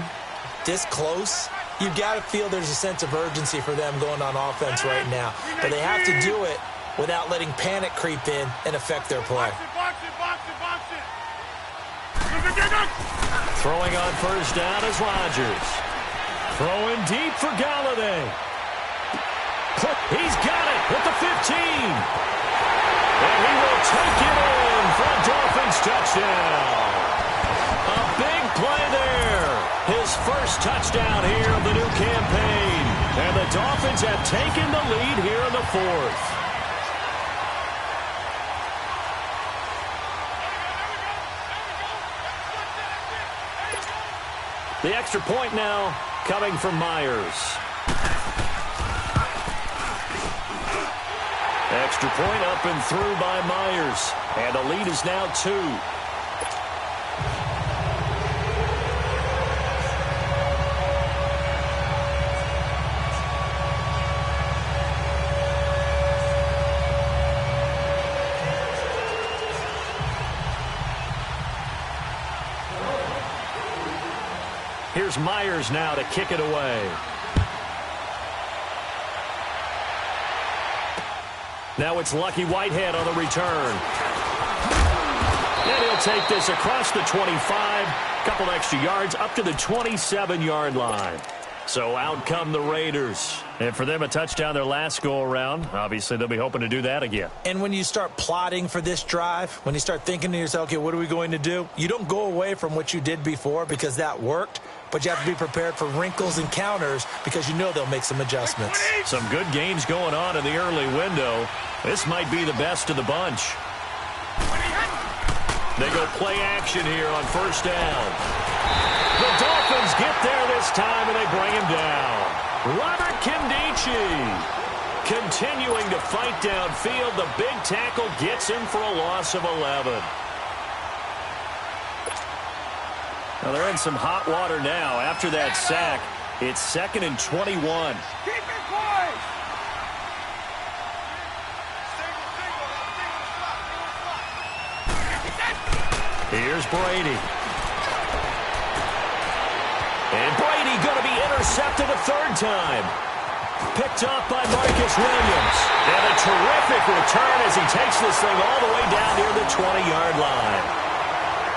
this close, you've got to feel there's a sense of urgency for them going on offense right now. But they have to do it without letting panic creep in and affect their play. Throwing on 1st down is Rodgers. Throwing deep for Galladay. He's got it at the 15. And he will take it in for a Dolphins touchdown. A big play there. His first touchdown here of the new campaign. And the Dolphins have taken the lead here in the 4th. The extra point now coming from Myers. Extra point up and through by Myers. And the lead is now 2. Here's Myers now to kick it away. Now it's Lucky Whitehead on the return. And he'll take this across the 25. Couple extra yards up to the 27-yard line. So out come the Raiders. And for them, a touchdown their last go-around. Obviously, they'll be hoping to do that again. And when you start plotting for this drive, when you start thinking to yourself, okay, what are we going to do? You don't go away from what you did before because that worked. But you have to be prepared for wrinkles and counters because you know they'll make some adjustments. Some good games going on in the early window. This might be the best of the bunch. They go play action here on 1st down. The Dolphins get there this time, and they bring him down. Robert Kimdichie continuing to fight downfield. The big tackle gets him for a loss of 11. Now they're in some hot water now. After that sack, it's 2nd and 21. Keep it quiet. Here's Brady. And Brady going to be intercepted a 3rd time. picked up by Marcus Williams. And a terrific return as he takes this thing all the way down near the 20-yard line.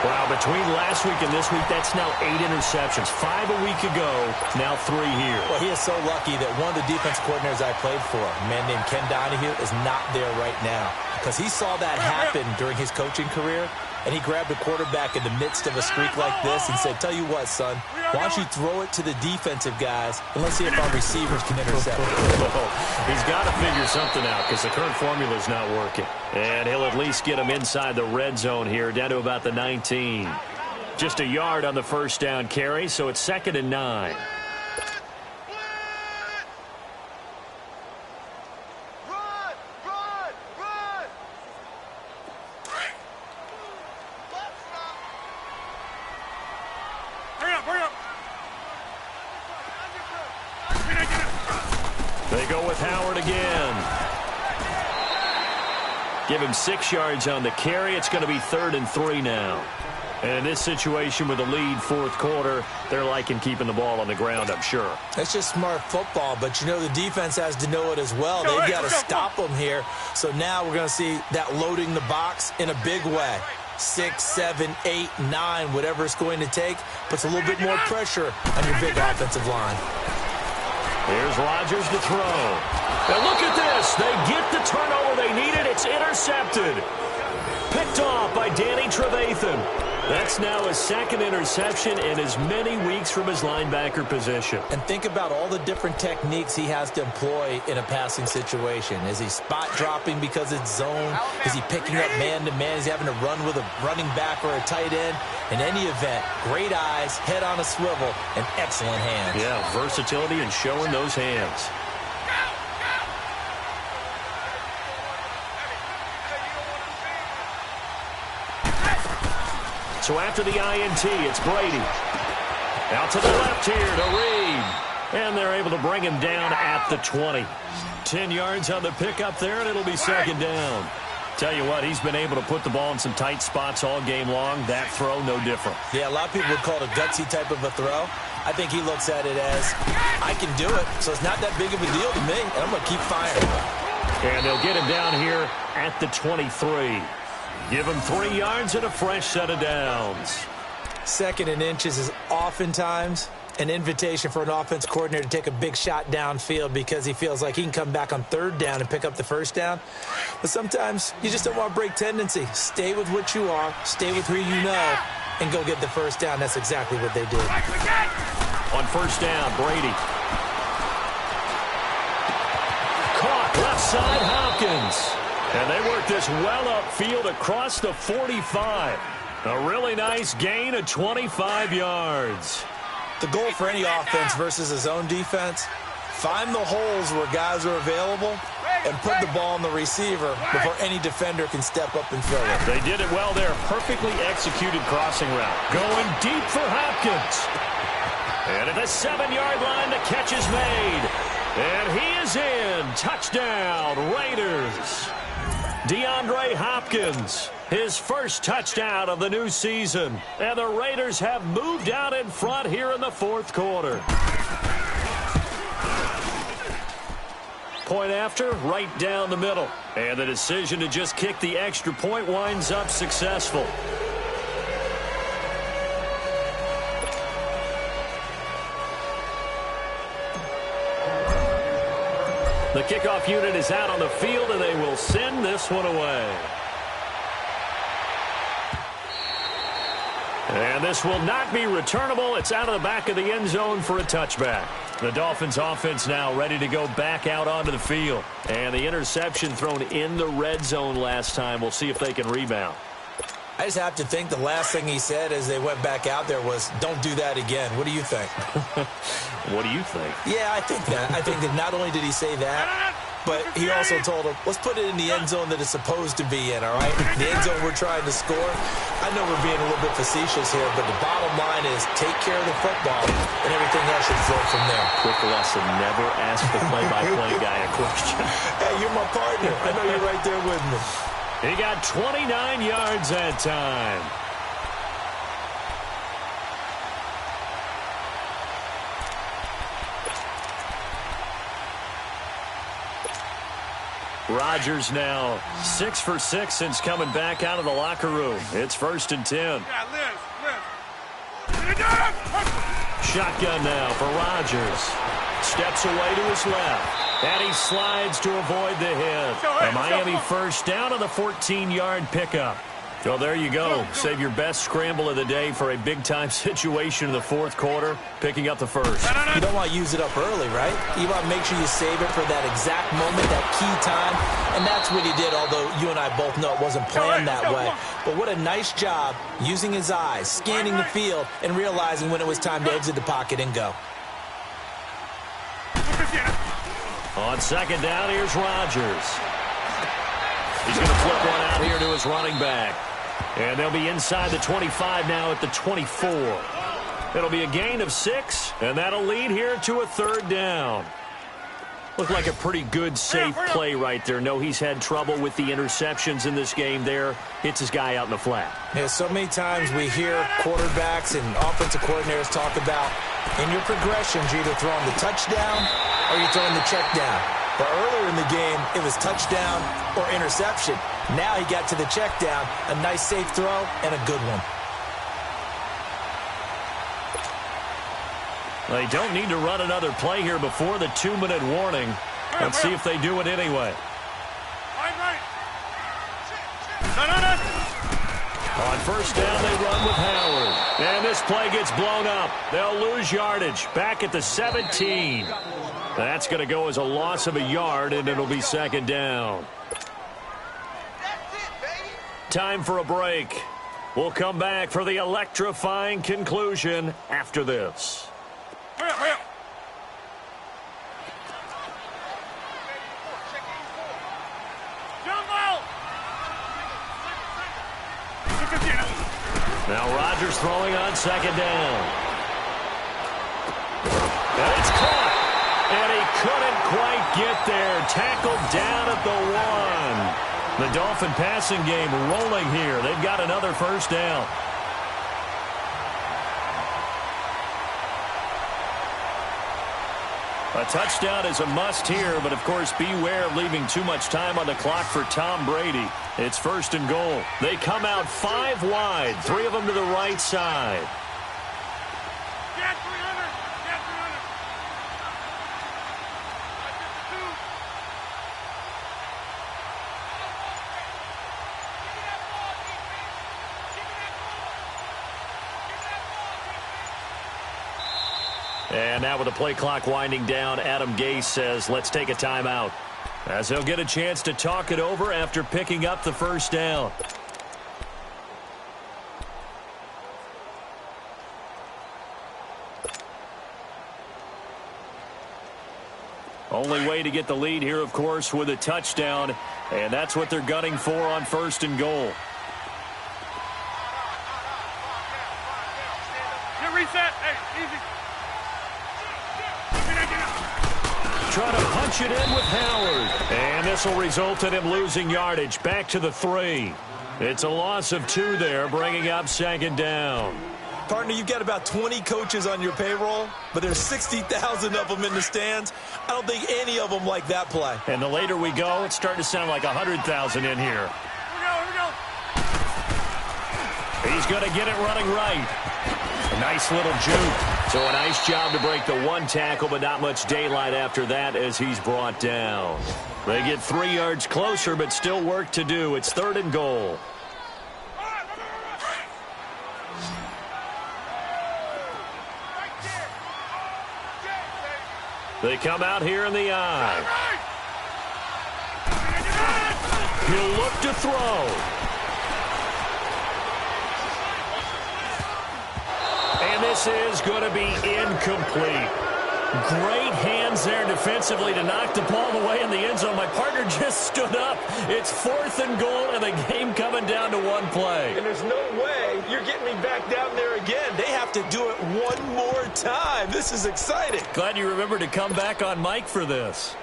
Wow, between last week and this week, that's now 8 interceptions. 5 a week ago, now 3 here. Well, he is so lucky that one of the defense coordinators I played for, a man named Ken Donahue, is not there right now. Because he saw that happen during his coaching career, and he grabbed a quarterback in the midst of a streak like this and said, tell you what, son, why don't you throw it to the defensive guys, and let's see if our receivers can intercept it. He's got to figure something out because the current formula is not working. And he'll at least get him inside the red zone here, down to about the 19. Just a yard on the first down carry, so it's 2nd and 9. They go with Howard again. Give him 6 yards on the carry. It's going to be 3rd and 3 now. And in this situation with the lead, 4th quarter, they're liking keeping the ball on the ground, I'm sure. That's just smart football, but you know the defense has to know it as well. They've got to stop them here. So now we're going to see that loading the box in a big way. 6, 7, 8, 9, whatever it's going to take, puts a little bit more pressure on your big offensive line. Here's Rodgers to throw. Now look at this. They get the turnover they needed. It's intercepted. Picked off by Danny Trevathan. That's now his 2nd interception in as many weeks from his linebacker position. And think about all the different techniques he has to employ in a passing situation. Is he spot dropping because it's zone? Is he picking up man-to-man? Is he having to run with a running back or a tight end? In any event, great eyes, head on a swivel, and excellent hands. Yeah, versatility and showing those hands. So after the INT, it's Brady. Out to the left here to Reed. And they're able to bring him down at the 20. 10 yards on the pickup there, and it'll be 2nd down. Tell you what, he's been able to put the ball in some tight spots all game long. That throw, no different. Yeah, a lot of people would call it a gutsy type of a throw. I think he looks at it as, I can do it, so it's not that big of a deal to me, and I'm going to keep firing. And they'll get him down here at the 23. Give him 3 yards and a fresh set of downs. 2nd and inches is oftentimes an invitation for an offense coordinator to take a big shot downfield because he feels like he can come back on 3rd down and pick up the 1st down. But sometimes you just don't want to break tendency. Stay with what you are, stay with who you know, and go get the 1st down. That's exactly what they did. On 1st down, Brady. Caught left side, Hopkins. And they work this well upfield across the 45. A really nice gain of 25 yards. The goal for any offense versus his own defense, find the holes where guys are available and put the ball on the receiver before any defender can step up and fill it. They did it well there. Perfectly executed crossing route. Going deep for Hopkins. And at the 7-yard line, the catch is made. And he is in. Touchdown, Raiders. DeAndre Hopkins, his first touchdown of the new season. And the Raiders have moved out in front here in the 4th quarter. Point after, right down the middle. And the decision to just kick the extra point winds up successful. The kickoff unit is out on the field, and they will send this one away. And this will not be returnable. It's out of the back of the end zone for a touchback. The Dolphins offense now ready to go back out onto the field. And the interception thrown in the red zone last time. We'll see if they can rebound. I just have to think the last thing he said as they went back out there was, don't do that again. What do you think? What do you think? Yeah, I think that. I think that not only did he say that, but he also told him, let's put it in the end zone that it's supposed to be in, all right? The end zone we're trying to score. I know we're being a little bit facetious here, but the bottom line is take care of the football, and everything else should flow from there. Quick lesson, never ask the play-by-play guy a question. Hey, you're my partner. I know you're right there with me. He got 29 yards that time. Rodgers now 6 for 6 since coming back out of the locker room. It's 1st and 10. Yeah, Liz. Shotgun now for Rodgers. Steps away to his left. And he slides to avoid the hit. A Miami first down on the 14-yard pickup. So there you go. Save your best scramble of the day for a big-time situation in the fourth quarter, picking up the first. You don't want to use it up early, right? You want to make sure you save it for that exact moment, that key time. And that's what he did, although you and I both know it wasn't planned that way. But what a nice job using his eyes, scanning the field, and realizing when it was time to exit the pocket and go. On second down, here's Rodgers. He's going to flip one out here to his running back. And they'll be inside the 25 now at the 24. It'll be a gain of 6, and that'll lead here to a 3rd down. Looked like a pretty good, safe play right there. No, he's had trouble with the interceptions in this game there. Hits his guy out in the flat. Yeah, so many times we hear quarterbacks and offensive coordinators talk about in your progressions, you're either throwing the touchdown or you're throwing the check down. But earlier in the game, it was touchdown or interception. Now he got to the check down, a nice safe throw, and a good one. They don't need to run another play here before the 2-minute warning. Let's see if they do it anyway. On first down, they run with Howard. And this play gets blown up. They'll lose yardage. Back at the 17. That's going to go as a loss of a yard, and it'll be 2nd down. Time for a break. We'll come back for the electrifying conclusion after this. Hurry up. Now Rodgers throwing on 2nd down. And it's caught. And he couldn't quite get there. Tackled down at the 1. The Dolphin passing game rolling here. They've got another first down. A touchdown is a must here, but of course beware of leaving too much time on the clock for Tom Brady. It's 1st and goal. They come out 5 wide, 3 of them to the right side. And now with the play clock winding down, Adam Gase says, let's take a timeout. As he'll get a chance to talk it over after picking up the first down. Only way to get the lead here, of course, with a touchdown. And that's what they're gunning for on 1st and goal. Reset. Hey, easy. Try to punch it in with Howard. And this will result in him losing yardage. Back to the 3. It's a loss of 2 there, bringing up 2nd down. Partner, you've got about 20 coaches on your payroll, but there's 60,000 of them in the stands. I don't think any of them like that play. And the later we go, it's starting to sound like 100,000 in here. Here we go. He's going to get it running right. A nice little juke. So a nice job to break the 1 tackle, but not much daylight after that as he's brought down. They get 3 yards closer, but still work to do. It's 3rd and goal. They come out here in the eye. He'll look to throw. And this is going to be incomplete. Great hands there defensively to knock the ball away in the end zone. My partner just stood up. It's 4th and goal, and the game coming down to 1 play. And there's no way you're getting me back down there again. They have to do it 1 more time. This is exciting. Glad you remembered to come back on mic for this.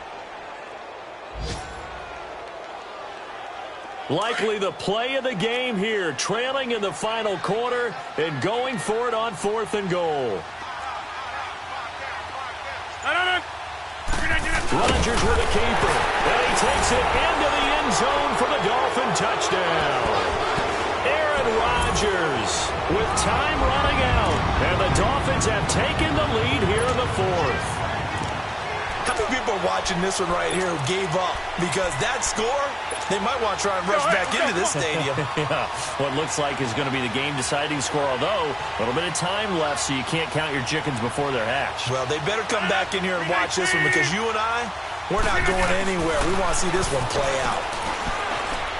Likely the play of the game here, trailing in the final quarter and going for it on 4th and goal. Rodgers with a keeper, and he takes it into the end zone for the Dolphin touchdown. Aaron Rodgers with time running out, and the Dolphins have taken the lead here in the fourth. How many people are watching this one right here who gave up? Because that score, they might want to try and rush back into this stadium. Yeah, what looks like is going to be the game-deciding score, although a little bit of time left, so you can't count your chickens before they're hatched. Well, they better come back in here and watch this one, because you and I, we're not going anywhere. We want to see this one play out.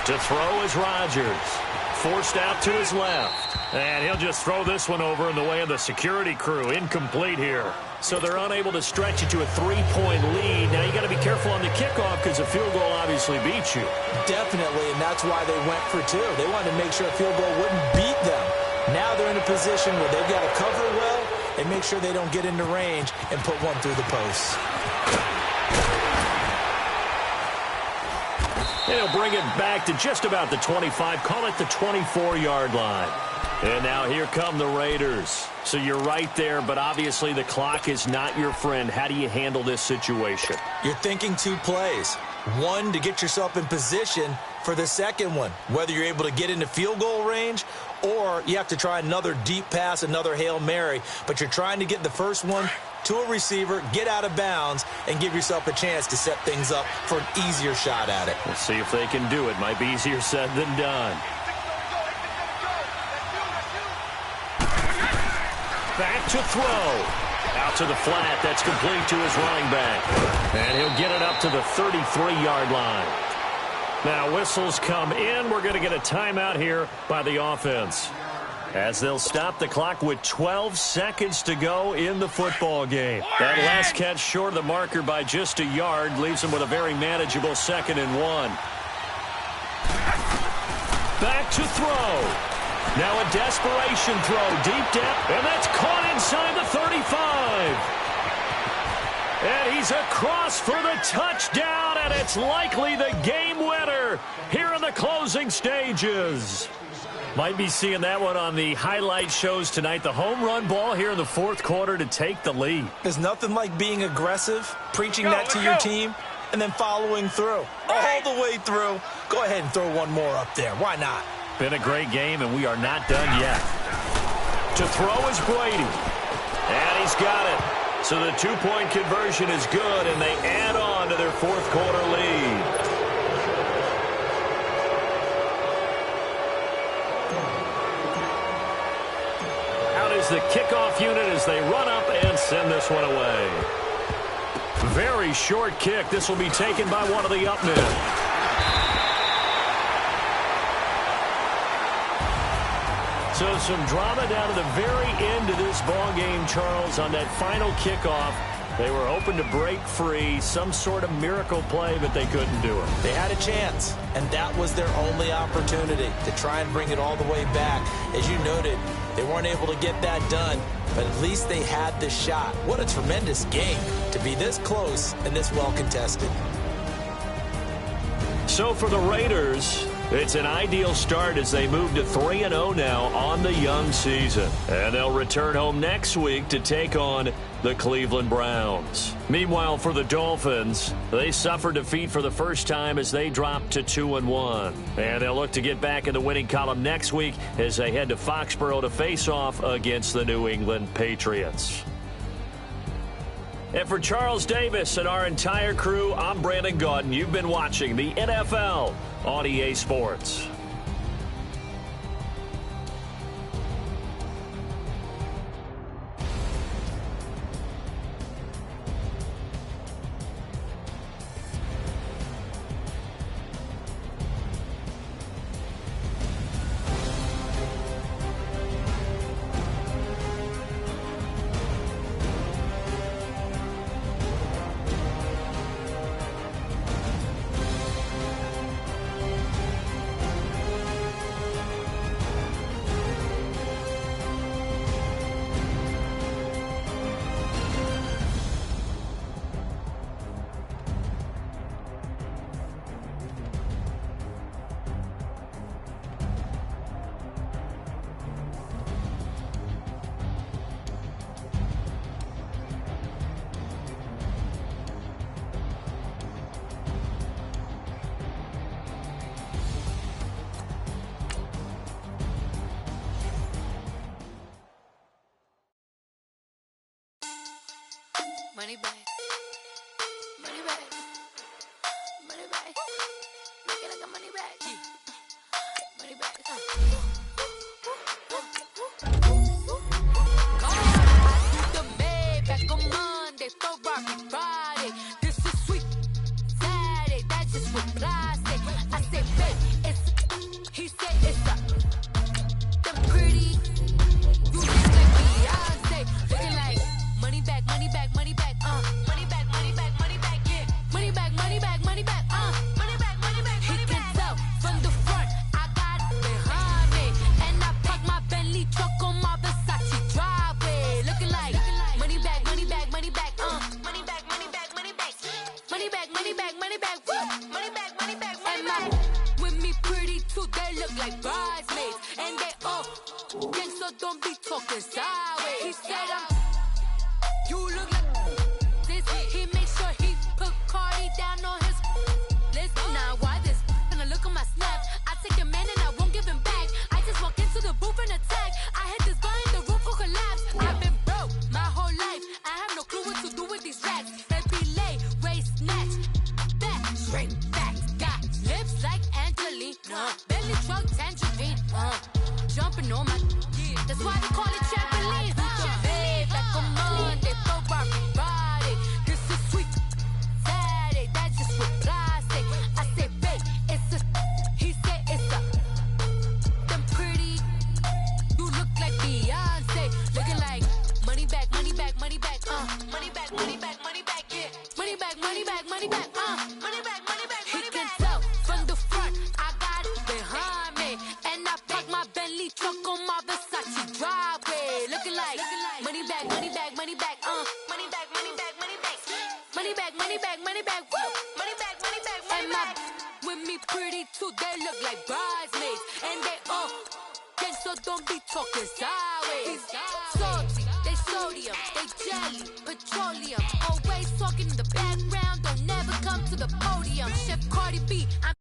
To throw is Rodgers. Forced out to his left. And he'll just throw this one over in the way of the security crew. Incomplete here. So they're unable to stretch it to a 3-point lead. Now you got to be careful on the kickoff because a field goal obviously beats you. Definitely, and that's why they went for two. They wanted to make sure a field goal wouldn't beat them. Now they're in a position where they've got to cover well and make sure they don't get into range and put one through the post. He'll bring it back to just about the 25. Call it the 24-yard line. And now here come the Raiders. So you're right there, but obviously the clock is not your friend. How do you handle this situation? You're thinking two plays. One, to get yourself in position for the second one, whether you're able to get into field goal range or you have to try another deep pass, another Hail Mary. But you're trying to get the first one to a receiver, get out of bounds, and give yourself a chance to set things up for an easier shot at it. We'll see if they can do it. Might be easier said than done. Back to throw. Out to the flat. That's complete to his running back. And he'll get it up to the 33-yard line. Now whistles come in. We're going to get a timeout here by the offense, as they'll stop the clock with 12 seconds to go in the football game. That last catch short of the marker by just a yard leaves him with a very manageable 2nd and 1. Back to throw. Now a desperation throw, deep depth, and that's caught inside the 35. And he's across for the touchdown, and it's likely the game winner here in the closing stages. Might be seeing that one on the highlight shows tonight. The home run ball here in the fourth quarter to take the lead. There's nothing like being aggressive, preaching that to your team, and then following through. All the way through. Go ahead and throw one more up there. Why not? Been a great game, and we are not done yet. To throw is Brady. And he's got it. So the two-point conversion is good, and they add on to their fourth quarter lead. Out is the kickoff unit as they run up and send this one away. Very short kick. This will be taken by one of the up men. So some drama down to the very end of this ball game, Charles, on that final kickoff. They were hoping to break free, some sort of miracle play, but they couldn't do it. They had a chance, and that was their only opportunity to try and bring it all the way back. As you noted, they weren't able to get that done, but at least they had the shot. What a tremendous game to be this close and this well contested. So for the Raiders, it's an ideal start as they move to 3-0 now on the young season. And they'll return home next week to take on the Cleveland Browns. Meanwhile, for the Dolphins, they suffered defeat for the first time as they dropped to 2-1. And they'll look to get back in the winning column next week as they head to Foxborough to face off against the New England Patriots. And for Charles Davis and our entire crew, I'm Brandon Gaudin. You've been watching the NFL on EA Sports. Money bag. Money bag. Money bag. Make it like a money bag. Money bag. The Maybach on Monday, Ferrari Friday. This is sweet Saturday. That's just what plastic. I say, babe, it's. He said it's a. Them pretty. You look like Beyonce. Looking like money bag, money bag, money bag. Money bag, money bag, money bag. Yeah. Money bag, money bag, money bag. Money bag, money bag, money bag. He can tell from the front. I got it behind me, and I park my Bentley truck on my Versace driveway. Looking like money bag, money bag, money bag. Money bag, money bag, money bag. Money bag, money bag, money bag. Money bag, money bag, money bag. With me pretty too, they look like bridesmaids, and they all gang, so don't be talking sideways. He said you look like this. He make sure he put Cardi down on his list. Now why this? Gonna look at my snap. I take a man and I won't give him back. I just walk into the booth and attack. I hit this guy in the roof will collapse. I've been broke my whole life. I have no clue what to do with these racks. They be late, waist snatch, back, straight back. Got lips like Angelina, belly truck tangerine. Jumping on my, that's why they call it trampoline. Back on Monday, Ferrari Friday. This is sweet Saturday. That's just with plastic. I say, babe, it's a. He said it's a. Them pretty. You look like Beyonce. Looking like money bag, money bag, money bag. Money bag, money bag, money bag. Yeah. Money bag, money bag, money bag. Money bag, money bag, money bag. He can tell from the front. I got it behind me, and I park my Bentley truck on my Versace driveway. Looking like money bag, money bag, money bag. Money bag, money bag, money bag. Money bag, money bag, money bag. Woo. Money bag, money bag, money bag. With me pretty too, they look like bridesmaids, and they all gang, so don't be talking sideways. Salty, they sodium, they jelly, petroleum. Always talking in the background, don't never come to the podium. Chef Cardi B, I'm